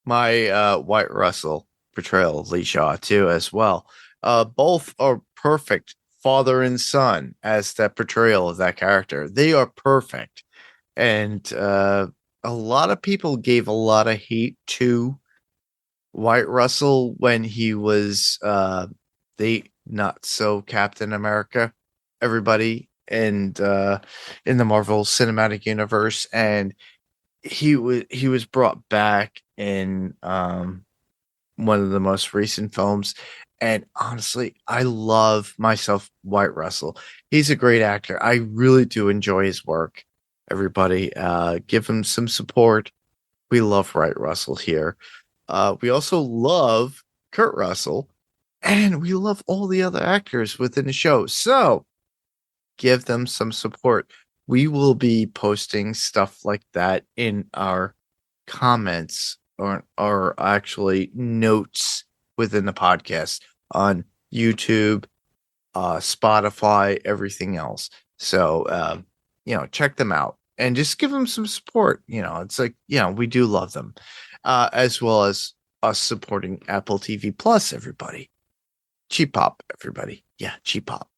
my White Russell portrayal of Lee Shaw too as well. Both are perfect father and son as that portrayal of that character. They are perfect, and a lot of people gave a lot of hate to White Russell when he was the not so Captain America, everybody, and in the Marvel Cinematic Universe, and he was brought back in one of the most recent films. And honestly, I love myself White Russell. He's a great actor. I really do enjoy his work. Everybody, give him some support. We love White Russell here. We also love Kurt Russell, and we love all the other actors within the show. So give them some support. We will be posting stuff like that in our comments or actually notes within the podcast on YouTube, Spotify, everything else. So, check them out and just give them some support. It's like, we do love them, as well as us supporting Apple TV Plus, everybody. Cheap pop, everybody. Yeah, cheap pop.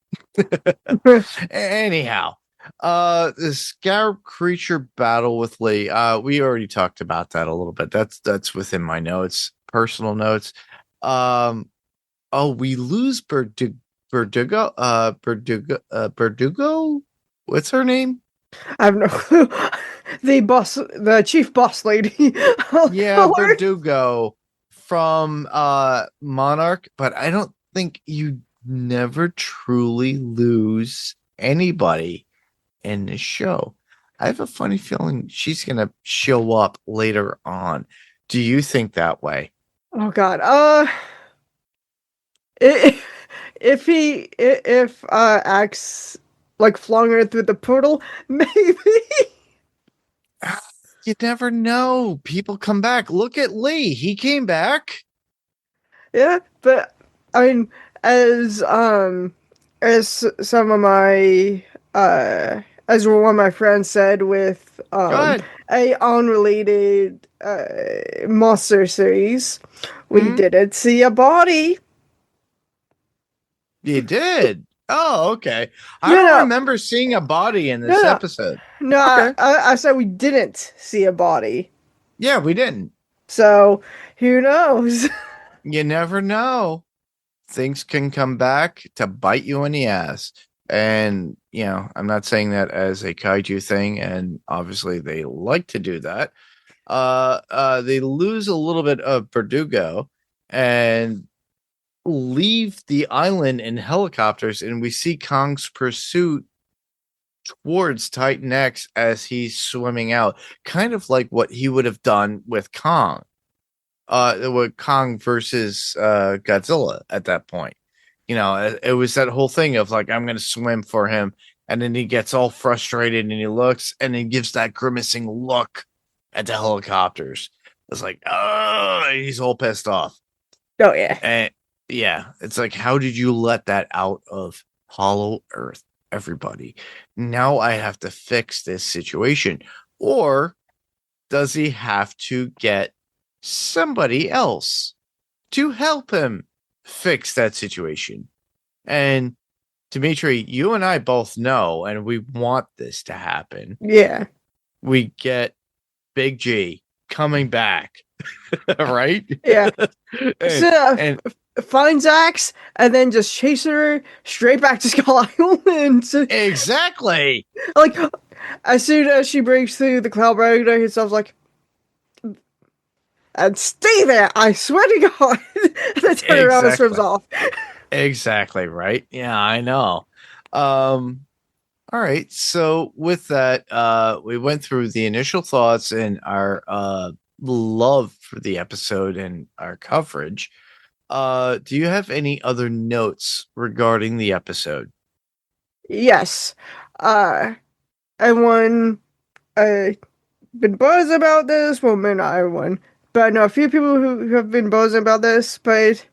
Anyhow, the Scarab creature battle with Lee. We already talked about that a little bit. That's within my notes, personal notes. We lose Verdugo. What's her name? I have no clue. The chief boss lady. Yeah, Verdugo from Monarch, but I don't think you never truly lose anybody in the show. I have a funny feeling she's gonna show up later on. Do you think that way? Oh God. If Axe like flung her through the portal, maybe. You never know. People come back. Look at Lee. He came back. Yeah, but I mean, as some of my as one of my friends said with a unrelated monster series, we didn't see a body. You did? Oh, okay. I don't remember seeing a body in this episode. No, okay. I said we didn't see a body. Yeah, we didn't. So, who knows? You never know. Things can come back to bite you in the ass. And, I'm not saying that as a kaiju thing, and obviously they like to do that. They lose a little bit of Verdugo and leave the island in helicopters, and we see Kong's pursuit towards Titan X as he's swimming out, kind of like what he would have done with Kong. With Kong versus Godzilla at that point. It was that whole thing of like, I'm going to swim for him. And then he gets all frustrated and he looks and he gives that grimacing look at the helicopters. It's like, oh, he's all pissed off. Oh, yeah. And yeah, it's like, how did you let that out of Hollow Earth, everybody? Now I have to fix this situation. Or does he have to get somebody else to help him fix that situation? And Dimitri, you and I both know, and we want this to happen. Yeah. We get Big G coming back, right? Yeah. and finds Axe and then just chases her straight back to Skull Island. Exactly. Like, as soon as she breaks through the cloud barrier, himself's like, and stay there, I swear to God. And then turn around and swims off. Exactly, right? Yeah, I know. All right. So with that, we went through the initial thoughts and our love for the episode and our coverage. Do you have any other notes regarding the episode? Yes. Everyone been buzzed about this. Well, maybe not everyone, but I know a few people who have been buzzing about this. But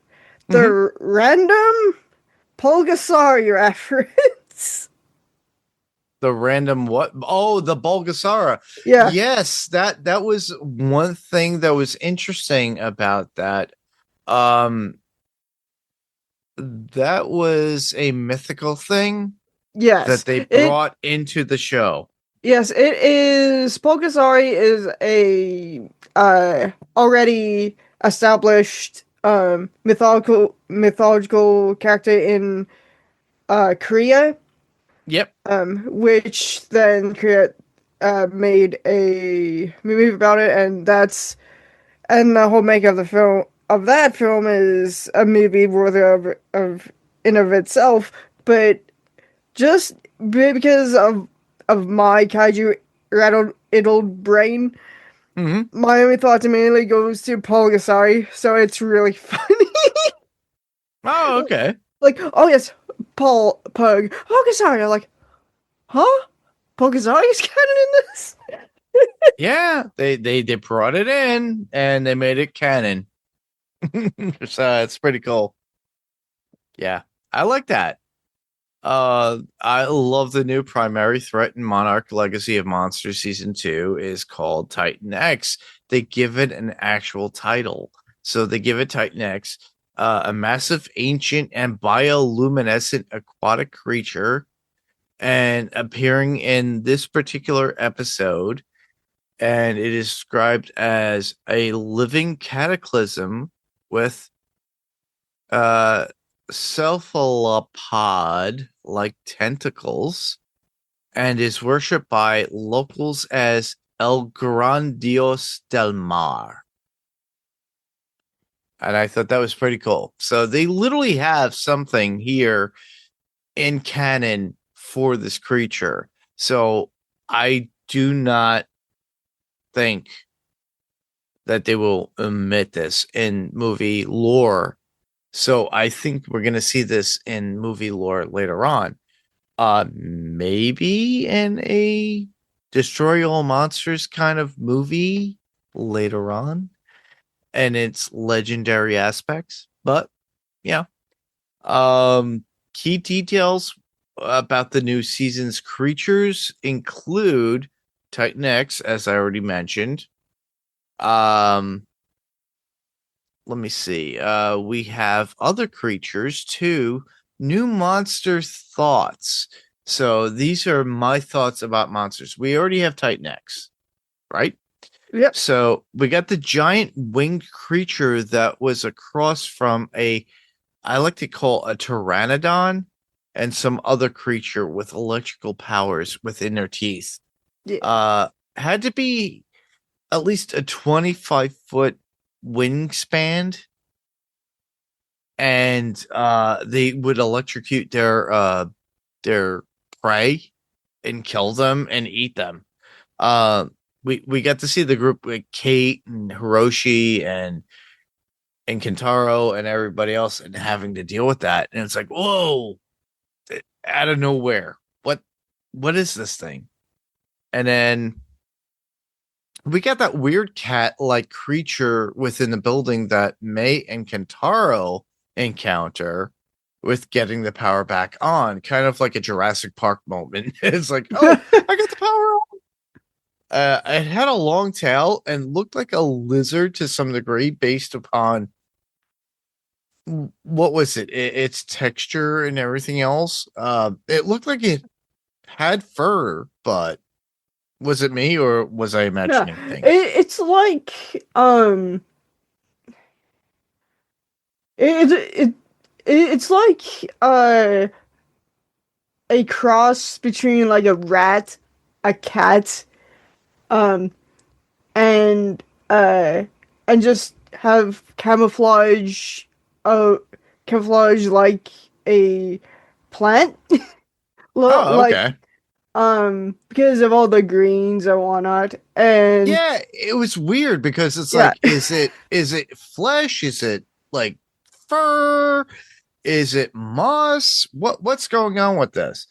the random Pulgasari reference. The random what? Oh, the Bulgasara. Yeah. Yes, that was one thing that was interesting about that. That was a mythical thing. Yes. That they brought into the show. Yes, it is. Pulgasari is a already established mythological character in Korea. Yep. Which then Korea made a movie about it, and the whole make of the film of that film is a movie worthy of in of itself. But just because of my kaiju rattled brain, my only thought immediately goes to Pulgasari, so it's really funny. Oh, okay. Like, oh yes, Pulgasari. I'm like, huh? Pulgasari's canon in this? Yeah, they brought it in and they made it canon. So it's pretty cool. Yeah, I like that. I love the new primary threat in Monarch Legacy of Monsters Season 2 is called Titan X. They give it an actual title. So they give it Titan X, a massive, ancient, and bioluminescent aquatic creature, and appearing in this particular episode. And it is described as a living cataclysm with cephalopod-like tentacles, and is worshipped by locals as El Gran Dios del Mar. And I thought that was pretty cool. So they literally have something here in canon for this creature. So I do not think that they will omit this in movie lore. So I think we're going to see this in movie lore later on. Maybe in a Destroy All Monsters kind of movie later on, and its legendary aspects. But yeah. Key details about the new season's creatures include Titan X, as I already mentioned. Let me see. We have other creatures too. New monster thoughts. So these are my thoughts about monsters. We already have Titan X, right? Yep. So we got the giant winged creature that was across from I like to call a pteranodon, and some other creature with electrical powers within their teeth. Yeah. Had to be at least a 25-foot wingspan, and they would electrocute their prey and kill them and eat them. We got to see the group with Kate and Hiroshi and Kentaro and everybody else, and having to deal with that. And it's like, whoa, out of nowhere. What is this thing? And then we got that weird cat-like creature within the building that May and Kentaro encounter with getting the power back on, kind of like a Jurassic Park moment. It's like, oh, I got the power on. It had a long tail and looked like a lizard to some degree based upon what was it? Its texture and everything else. It looked like it had fur, but was it me or was I imagining things? It's like it's like a cross between like a rat, a cat, and just have camouflage like a plant. Okay. Because of all the greens and whatnot. And yeah, it was weird because it's like, is it flesh? Is it like fur? Is it moss? What's going on with this?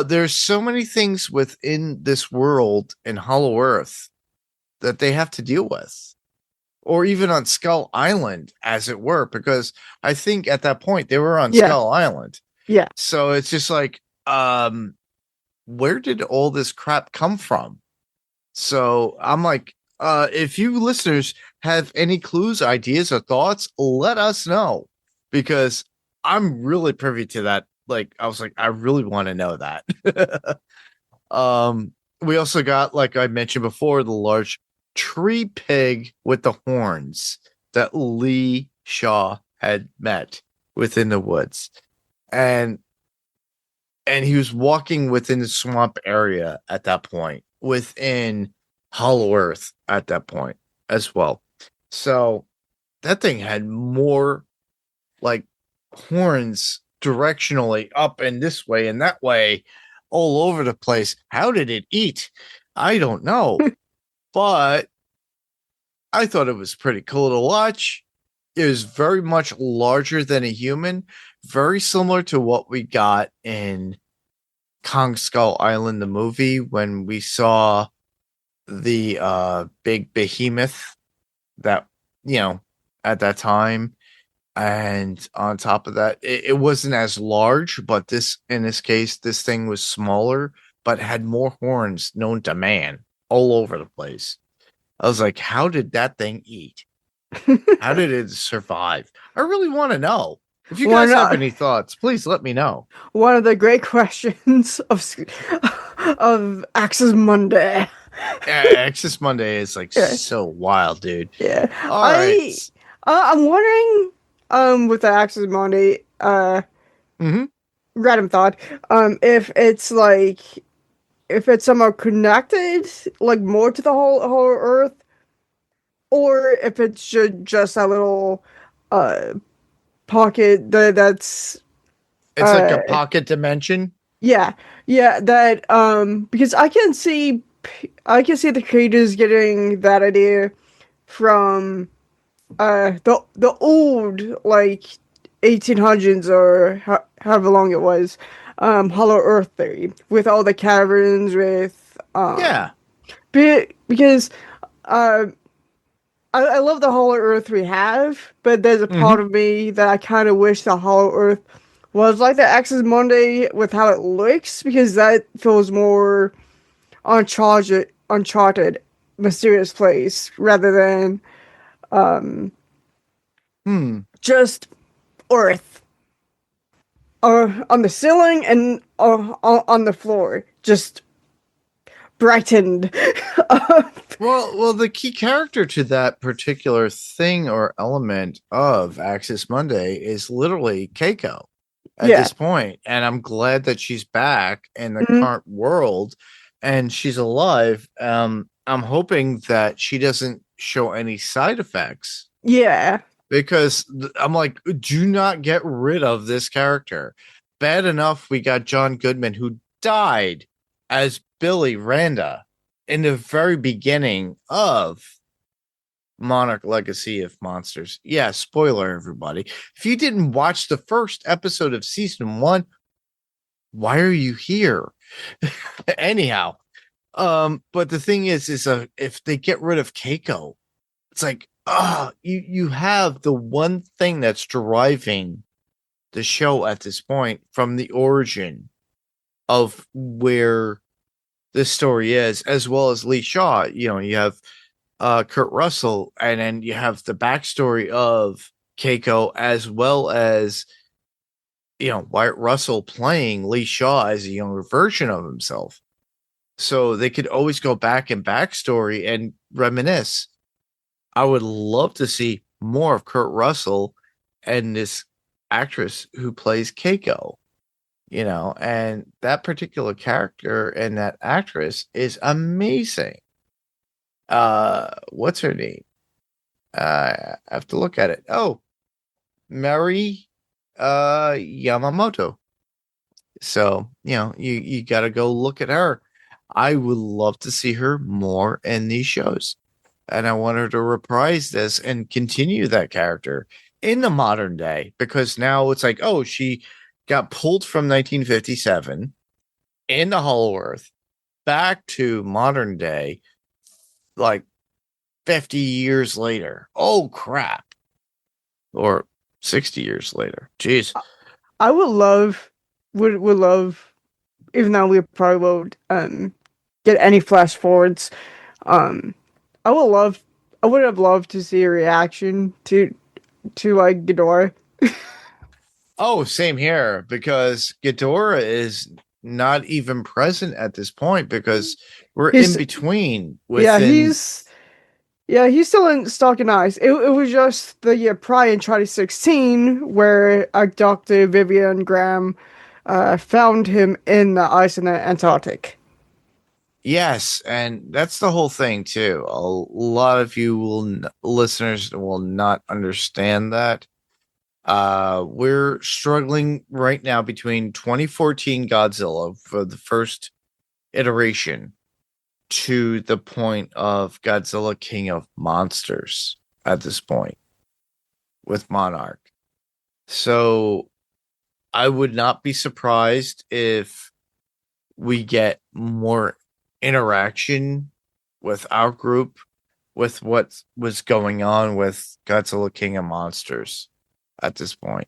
There's so many things within this world in Hollow Earth that they have to deal with, or even on Skull Island, as it were, because I think at that point they were on Skull Island. Yeah. So it's just like, where did all this crap come from? So I'm like, if you listeners have any clues, ideas, or thoughts, let us know, because I'm really privy to that. Like, I was like, I really want to know that. We also got, like I mentioned before, the large tree pig with the horns that Lee Shaw had met within the woods. And he was walking within the swamp area at that point, within Hollow Earth at that point as well. So that thing had more like horns directionally up and this way and that way all over the place. How did it eat? I don't know. But I thought it was pretty cool to watch. It was very much larger than a human, very similar to what we got in Kong Skull Island, the movie, when we saw the big behemoth that, at that time. And on top of that, it wasn't as large, but in this case, this thing was smaller, but had more horns known to man all over the place. I was like, how did that thing eat? How did it survive? I really want to know. If you guys have any thoughts, please let me know. One of the great questions of Axis Monday. Axis Monday is like so wild, dude. Yeah. All right. I'm wondering, with the Axis Monday, random thought, if it's somehow connected, like more to the whole Earth, or if it's just a little pocket that's it's like a pocket dimension. Yeah, that because I can see the creators getting that idea from the old, like, 1800s or however long it was, Hollow Earth theory with all the caverns with because I love the Hollow Earth we have, but there's a part of me that I kind of wish the Hollow Earth was like the Axis Monday with how it looks, because that feels more uncharted, mysterious place rather than just Earth or on the ceiling and on the floor, just brightened. Well, the key character to that particular thing or element of Axis Monday is literally Keiko. at Yeah. this point, and I'm glad that she's back in the Mhm. current world and she's alive. I'm hoping that she doesn't show any side effects Yeah. because I'm like, do not get rid of this character. Bad enough we got John Goodman, who died as Billy Randa in the very beginning of Monarch Legacy of Monsters. Yeah, spoiler, everybody. If you didn't watch the first episode of season 1, why are you here? Anyhow, but the thing is if they get rid of Keiko, it's like, you have the one thing that's driving the show at this point from the origin of where this story is, as well as Lee Shaw. You know, you have Kurt Russell, and then you have the backstory of Keiko, as well as, you know, Wyatt Russell playing Lee Shaw as a younger version of himself. So they could always go back in backstory and reminisce. I would love to see more of Kurt Russell and this actress who plays Keiko, you know, and that particular character and that actress is amazing. What's her name? I have to look at it. Oh, Mary Yamamoto. So, you know, you got to go look at her. I would love to see her more in these shows. And I want her to reprise this and continue that character in the modern day, because now it's like, oh, she got pulled from 1957 in the Hollow Earth back to modern day, like 50 years later. Oh, crap. Or 60 years later. Jeez. I would love, even though we probably won't get any flash forwards. I would have loved to see a reaction to like Ghidorah. Oh, same here, because Ghidorah is not even present at this point because we're in between. He's still in Stock and Ice. It was just the year prior in 2016 where Dr. Vivian Graham found him in the ice in the Antarctic. Yes, and that's the whole thing too. A lot of you listeners will not understand that. We're struggling right now between 2014 Godzilla for the first iteration to the point of Godzilla King of Monsters at this point with Monarch. So I would not be surprised if we get more interaction with our group with what was going on with Godzilla King of Monsters at this point.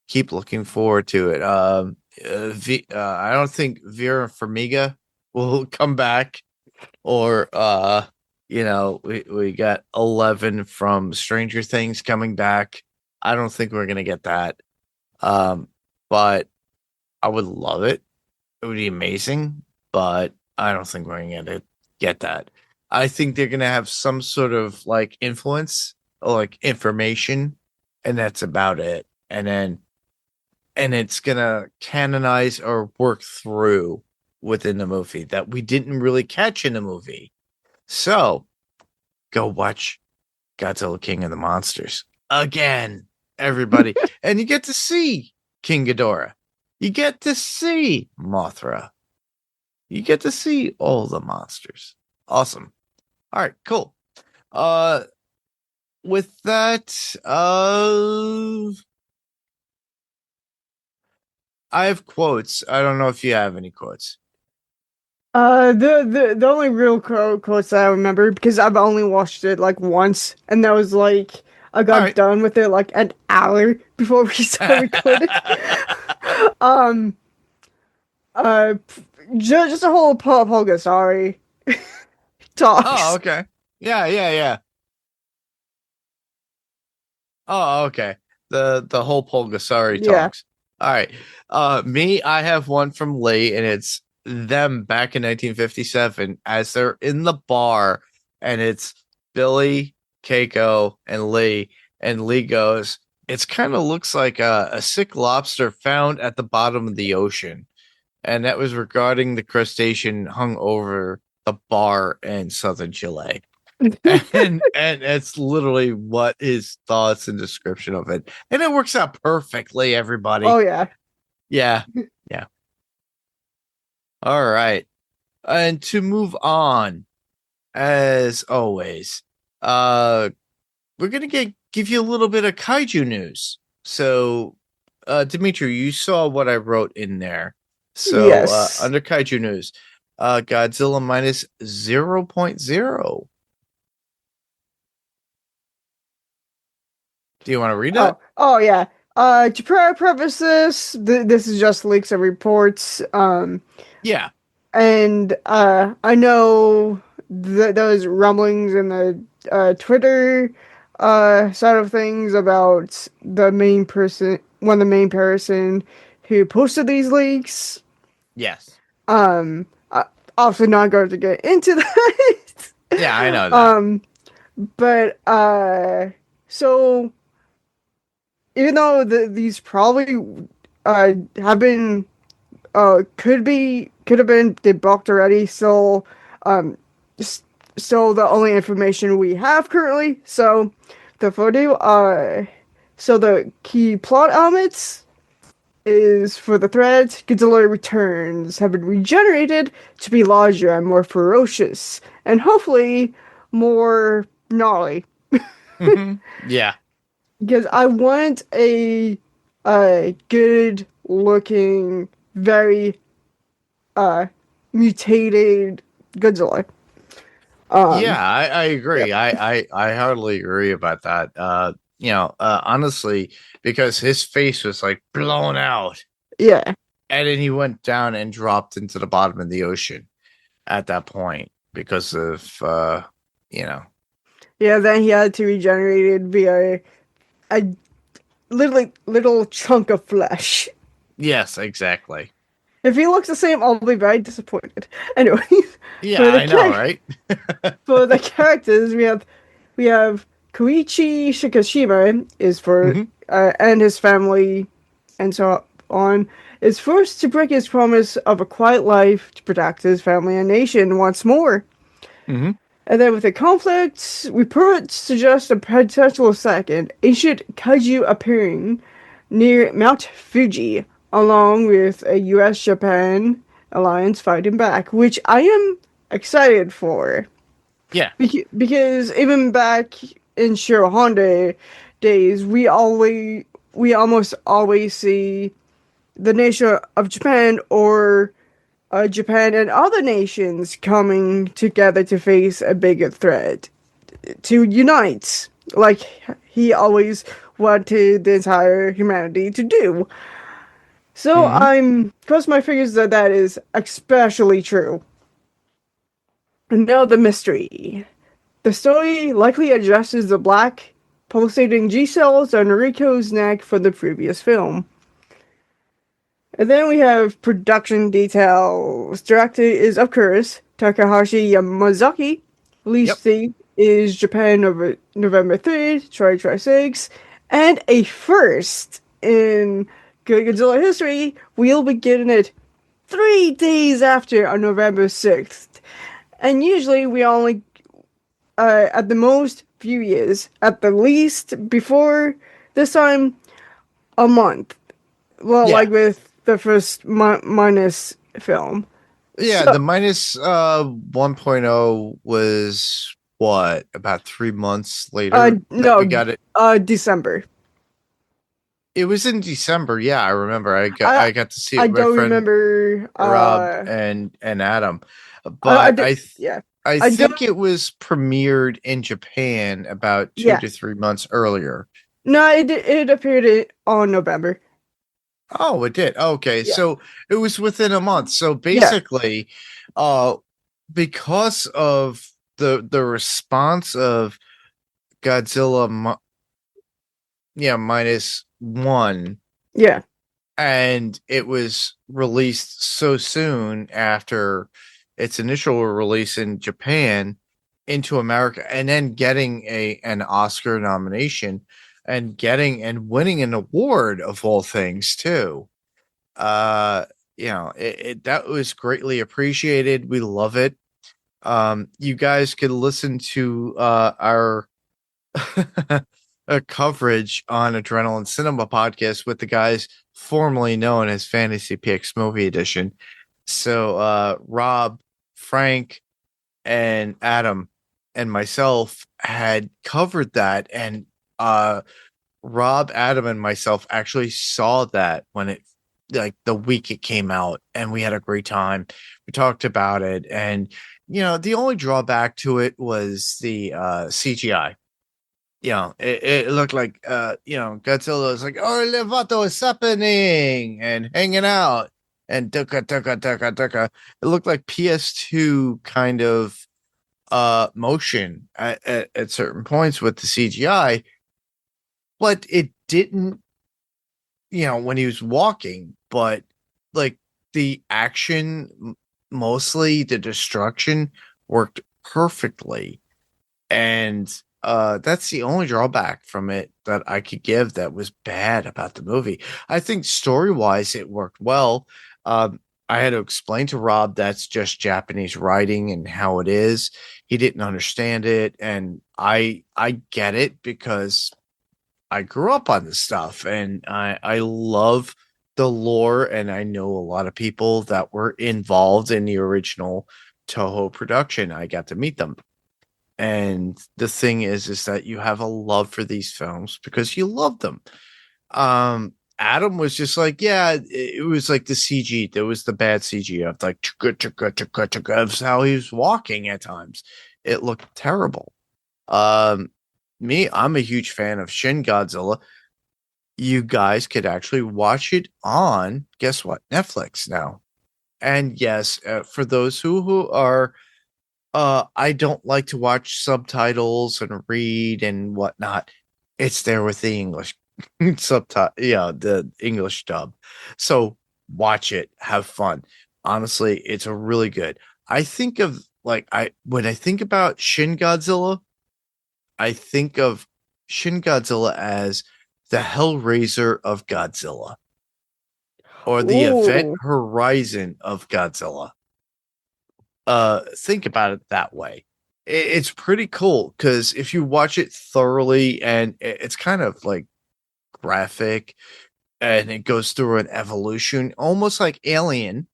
Keep looking forward to it. I don't think Vera Farmiga will come back, or you know, we got 11 from Stranger Things coming back. I don't think we're gonna get that, but I would love it. It would be amazing, but I don't think we're gonna get that. I think they're gonna have some sort of like influence or like information, and that's about it. And it's gonna canonize or work through within the movie that we didn't really catch in the movie. So go watch Godzilla King of the Monsters again, everybody. And you get to see King Ghidorah. You get to see Mothra. You get to see all the monsters. Awesome. All right, cool. With that, I have quotes. I don't know if you have any quotes. The only real quotes I remember, because I've only watched it like once, and that was like I got done with it like an hour before we started recording. Just a whole Pulgasari talks. Oh, okay. Yeah. Oh, okay. The whole Pulgasari talks. All right. Me, I have one from Lee, and it's them back in 1957 as they're in the bar, and it's Billy, Keiko, and Lee. And Lee goes, It's kind of looks like a sick lobster found at the bottom of the ocean. And that was regarding the crustacean hung over the bar in southern Chile. and it's literally what his thoughts and description of it. And it works out perfectly, everybody. Oh, yeah. Yeah. Yeah. All right. And to move on, as always, we're gonna give you a little bit of kaiju news. So, Dimitri, you saw what I wrote in there. So, Yes. under kaiju news, Godzilla minus 0.0. Do you want to read it? Oh, yeah. To prior purposes, this is just leaks and reports. Yeah. And I know those rumblings in the Twitter side of things about the main person, one of the main person who posted these leaks. Yes. Obviously not going to get into that. Yeah, I know that. But so even though these probably have been could have been debunked already, so still the only information we have currently. So the photo so the key plot elements is for the thread, Godzilla returns have been regenerated to be larger and more ferocious, and hopefully more gnarly. Mm-hmm. Yeah. Because I want a good looking, very mutated Godzilla. Yeah, I agree. Yeah. I hardly agree about that. Honestly, because his face was like blown out. Yeah. And then he went down and dropped into the bottom of the ocean at that point because of Yeah, then he had to regenerate it via a little chunk of flesh. Yes, exactly. If he looks the same, I'll be very disappointed. Anyways. Yeah, I know, right? For the characters, we have Koichi Shikishima is for and his family and so on is forced to break his promise of a quiet life to protect his family and nation once more. Mm-hmm. And then with the conflict, reports suggest a potential second ancient kaiju appearing near Mount Fuji, along with a U.S.-Japan alliance fighting back, which I am excited for. Yeah. Because even back in Shiro Honda days, we almost always see the nation of Japan or Japan and other nations coming together to face a bigger threat, to unite, like he always wanted the entire humanity to do. So I'm cross my fingers that is especially true. And now the mystery. The story likely addresses the black pulsating G cells on Riko's neck from the previous film. And then we have production details. Director is, of course, Takahashi Yamazaki. Release date is Japan November 3rd, 2026. And a first in Godzilla history, we'll be getting it 3 days after on November 6th. And usually we only, at the most, few years. At the least, before this time, a month. Well, like with the first minus film. Yeah, so, the minus 1.0 was what, about 3 months later? No, we got it. December. It was in December. Yeah, I remember. I got to see it. I with don't my friend remember Rob and Adam, but I think it was premiered in Japan about 2 to 3 months earlier. No, it appeared on November. Oh, it did. Okay, so it was within a month. So basically, because of the response of Godzilla, minus 1, and it was released so soon after its initial release in Japan into America, and then getting an Oscar nomination. and getting and winning an award of all things too. That was greatly appreciated. We love it. You guys could listen to our coverage on Adrenaline Cinema Podcast with the guys formerly known as Fantasy Picks Movie Edition. So Rob, Frank, and Adam and myself had covered that, and Rob, Adam, and myself actually saw that when it like the week it came out, and we had a great time. We talked about it, and the only drawback to it was the CGI. It looked like Godzilla was like, "Oh, Levato is happening," and hanging out, and duka duka duka duka. It looked like PS2 kind of motion at certain points with the CGI, but it didn't, when he was walking, but like the action, mostly the destruction, worked perfectly. And that's the only drawback from it that I could give that was bad about the movie. I think story-wise it worked well. I had to explain to Rob that's just Japanese writing and how it is. He didn't understand it, and I get it because I grew up on this stuff, and I love the lore, and I know a lot of people that were involved in the original Toho production. I got to meet them. And the thing is that you have a love for these films because you love them. Adam was just like, yeah, it was like the CG. There was the bad CG of like, of how he was walking at times. It looked terrible. Me, I'm a huge fan of Shin Godzilla. You guys could actually watch it on, guess what, Netflix now. And yes, for those who are, I don't like to watch subtitles and read and whatnot. It's there with the English subtitle, the English dub. So watch it, have fun. Honestly, it's a really good. I think of when I think about Shin Godzilla, I think of Shin Godzilla as the Hellraiser of Godzilla, or the Event Horizon of Godzilla. Think about it that way. It's pretty cool because if you watch it thoroughly, and it's kind of like graphic, and it goes through an evolution, almost like Alien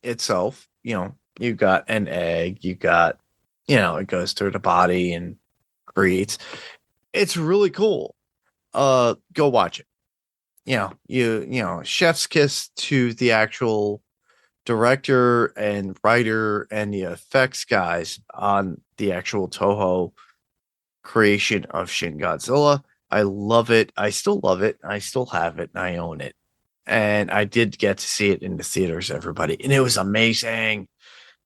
itself. You got an egg, you got, it goes through the body and creates. It's really cool. Go watch it. Chef's kiss to the actual director and writer and the effects guys on the actual Toho creation of Shin Godzilla. I love it. I still love it. I still have it, and I own it. And I did get to see it in the theaters, everybody, and it was amazing.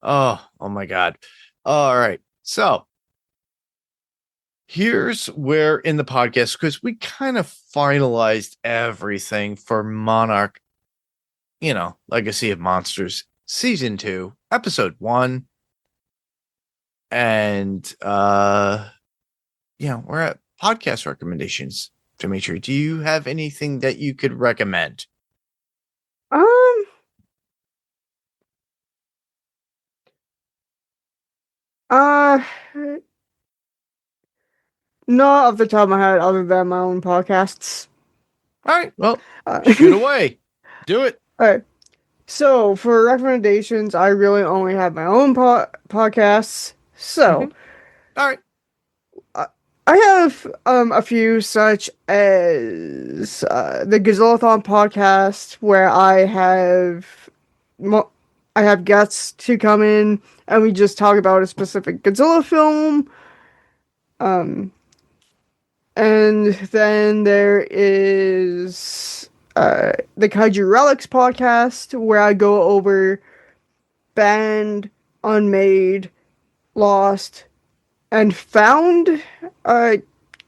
Oh my God. All right. So here's where in the podcast, because we kind of finalized everything for Monarch, Legacy of Monsters Season 2, Episode 1. And we're at podcast recommendations. Dimitri, do you have anything that you could recommend? Not off the top of my head, other than my own podcasts. All right, well, shoot away. Do it. All right. So for recommendations, I really only have my own podcasts. So, all right. I have a few, such as the Gazillathon podcast, where I have guests to come in and we just talk about a specific Godzilla film. And then there is the Kaiju Relics podcast, where I go over banned, unmade, lost, and found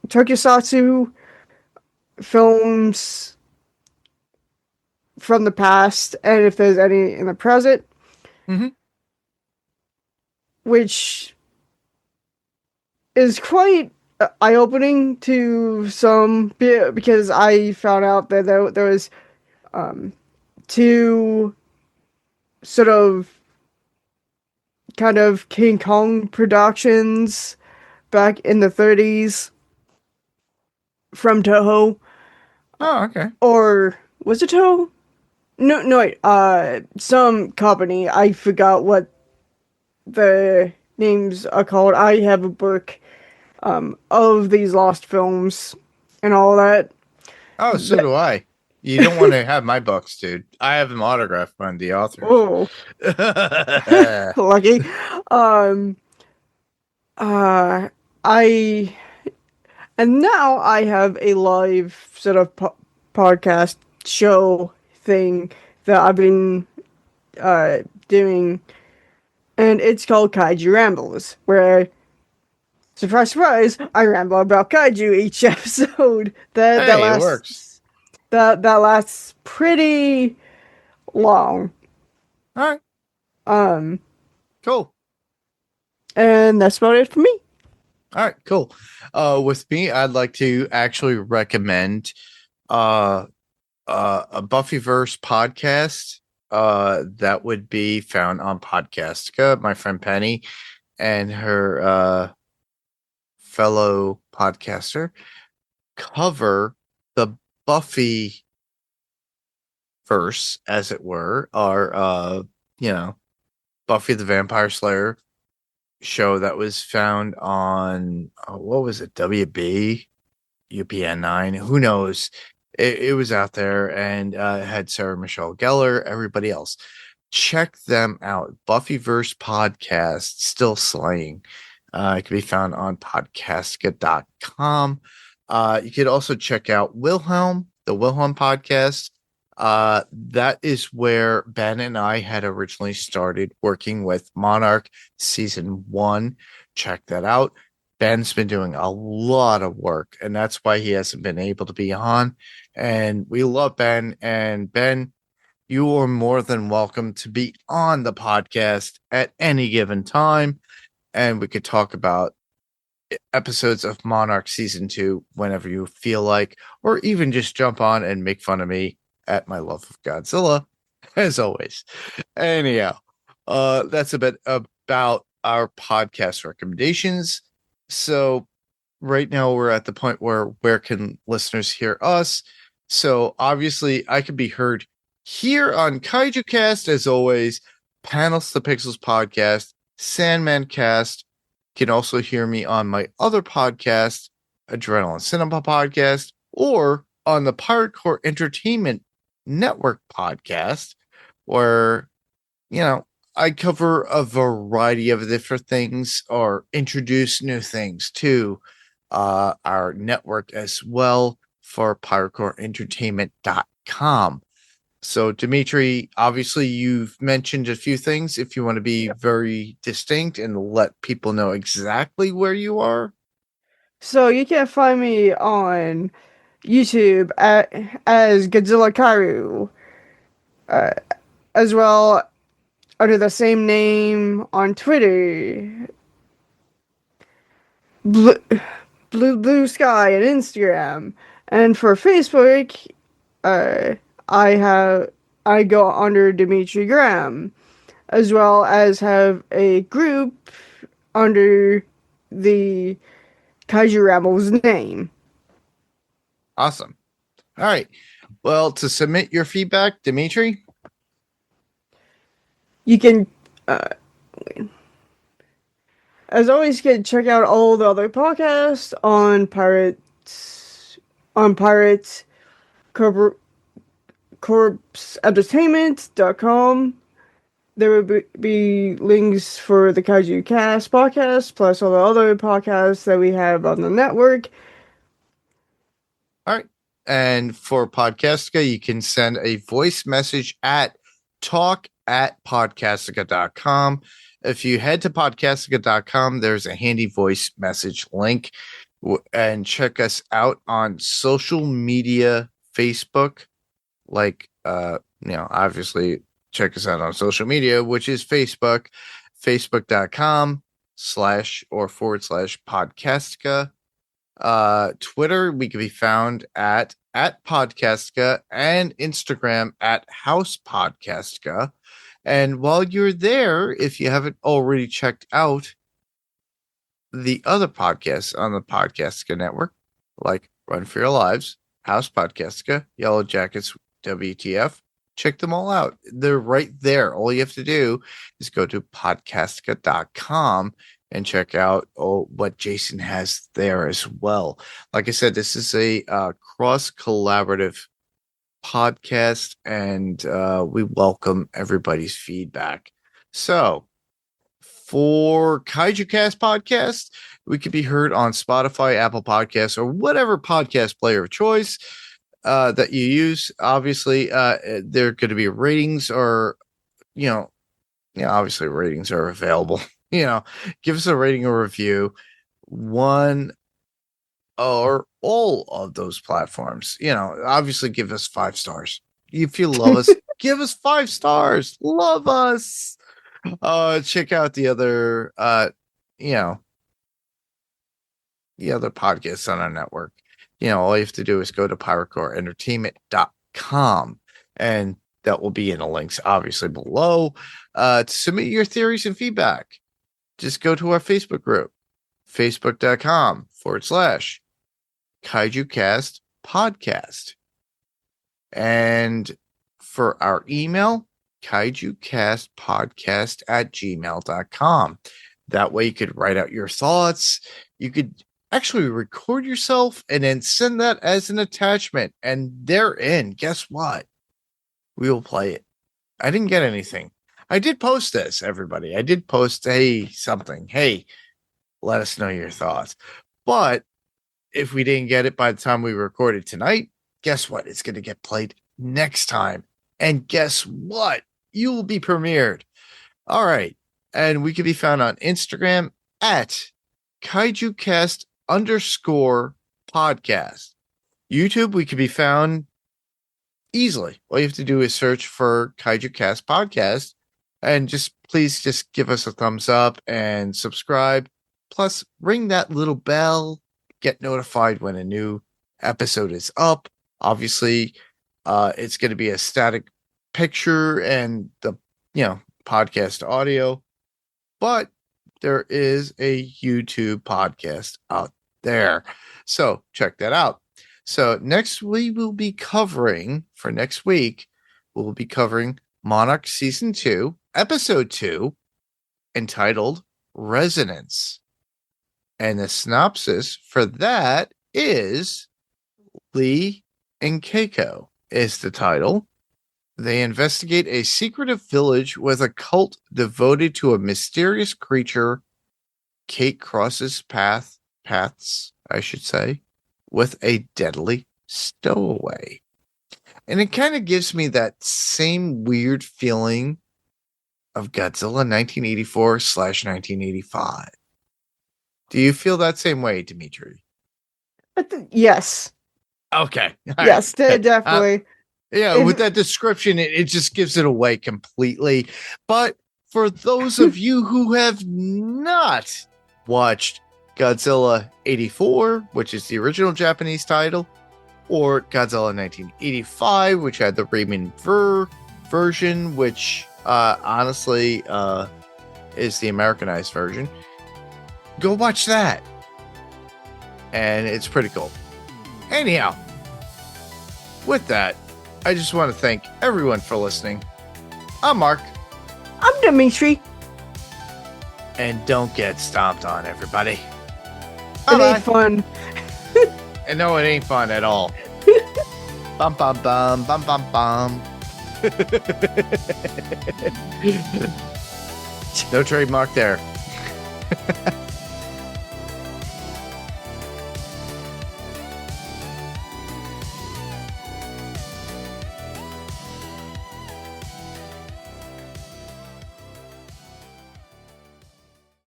tokusatsu films from the past, and if there's any in the present. Which is quite eye-opening to some because I found out that there was two sort of kind of King Kong productions back in the 30s from Toho. Oh, okay. Or was it Toho? No, wait. Some company. I forgot what the names are called. I have a book of these lost films and all that. Oh, so do I. You don't want to have my books, dude. I have them autographed by the authors. Oh, lucky. I and now I have a live sort of podcast show thing that I've been doing, and it's called Kaiju Rambles, where, surprise, surprise, I ramble about kaiju each episode. It works. That lasts pretty long. All right. Cool. And that's about it for me. All right, cool. With me, I'd like to actually recommend a Buffyverse podcast that would be found on Podcastica. My friend Penny and her fellow podcaster cover the Buffy verse, as it were, our Buffy the Vampire Slayer show that was found on what was it, WB, UPN 9, who knows. It was out there, and had Sarah Michelle Gellar, everybody else. Check them out. Buffyverse podcast, still slaying. It can be found on podcastica.com. You could also check out Wilhelm, the Wilhelm podcast. That is where Ben and I had originally started working with Monarch season 1. Check that out. Ben's been doing a lot of work, and that's why he hasn't been able to be on. And we love Ben. And Ben, you are more than welcome to be on the podcast at any given time. And we could talk about episodes of Monarch season 2 whenever you feel like, or even just jump on and make fun of me at my love of Godzilla, as always. Anyhow, that's a bit about our podcast recommendations. So right now we're at the point where can listeners hear us? So obviously I can be heard here on Kaiju Cast, as always, Panels to Pixels podcast, Sandman Cast. You can also hear me on my other podcast, Adrenaline Cinema Podcast, or on the Pirate Core Entertainment Network podcast, where, I cover a variety of different things or introduce new things to our network as well for piratecoreentertainment.com. So, Dimitri, obviously you've mentioned a few things. If you want to be very distinct and let people know exactly where you are. So you can find me on YouTube as Godzilla Karu, as well under the same name on Twitter, Blue Sky, and Instagram. And for Facebook, I go under Dimitri Graham, as well as have a group under the Kaiju Rambles name. Awesome. All right. Well, to submit your feedback, Dimitri, you can, as always, you can check out all the other podcasts on corpseentertainment.com. There will be links for the Kaiju Cast Podcast, plus all the other podcasts that we have on the network. All right. And for Podcastica, you can send a voice message at talk@podcastica.com. If you head to podcastica.com, there's a handy voice message link, and check us out on social media, Facebook, obviously check us out on social media, which is facebook.com//Podcastica. Twitter, we can be found at Podcastica, and Instagram at House Podcastica. And while you're there, if you haven't already checked out the other podcasts on the Podcastica network, like Run for Your Lives, House Podcastica, Yellow Jackets, WTF, check them all out. They're right there. All you have to do is go to podcastica.com and check out what Jason has there as well. Like I said, this is a cross-collaborative podcast, and we welcome everybody's feedback. So, for Kaiju Cast Podcast, we can be heard on Spotify, Apple Podcasts, or whatever podcast player of choice that you use. Obviously, there are going to be ratings, or obviously ratings are available. Give us a rating or review, one or all of those platforms. Obviously give us 5 stars. If you love us, give us 5 stars. Love us. Check out the other, the other podcasts on our network. All you have to do is go to piracoreentertainment.com, and that will be in the links, obviously, below. To submit your theories and feedback, just go to our Facebook group, facebook.com/Kaiju Cast Podcast. And for our email, kaijukastpodcast@gmail.com. That way you could write out your thoughts. You could actually record yourself and then send that as an attachment. And therein, guess what? We will play it. I didn't get anything. I did post this, everybody. I did post, something. Hey, let us know your thoughts. But if we didn't get it by the time we recorded tonight, guess what? It's going to get played next time. And guess what? You will be premiered. All right. And we can be found on Instagram at KaijuCast_podcast. YouTube, we can be found easily. All you have to do is search for Kaiju Cast Podcast, and please give us a thumbs up and subscribe. Plus, ring that little bell. Get notified when a new episode is up. Obviously, it's going to be a static picture and the podcast audio, but there is a YouTube podcast out there, so check that out. So next we'll be covering Monarch Season 2, Episode 2, entitled Resonance. And the synopsis for that is Lee and Keiko is the title. They investigate a secretive village with a cult devoted to a mysterious creature. Kate crosses paths, with a deadly stowaway. And it kind of gives me that same weird feeling of Godzilla 1984/1985. Do you feel that same way, Dimitri? Yes. Okay. All yes, right. Definitely. With that description, it just gives it away completely. But for those of you who have not watched Godzilla 84, which is the original Japanese title, or Godzilla 1985, which had the Raymond Burr version, which honestly is the Americanized version, go watch that. And it's pretty cool. Anyhow, with that, I just want to thank everyone for listening. I'm Mark. I'm Dimitri. And don't get stomped on, everybody. It ain't fun. And no, it ain't fun at all. Bum, bum, bum, bum, bum, bum. No trademark there.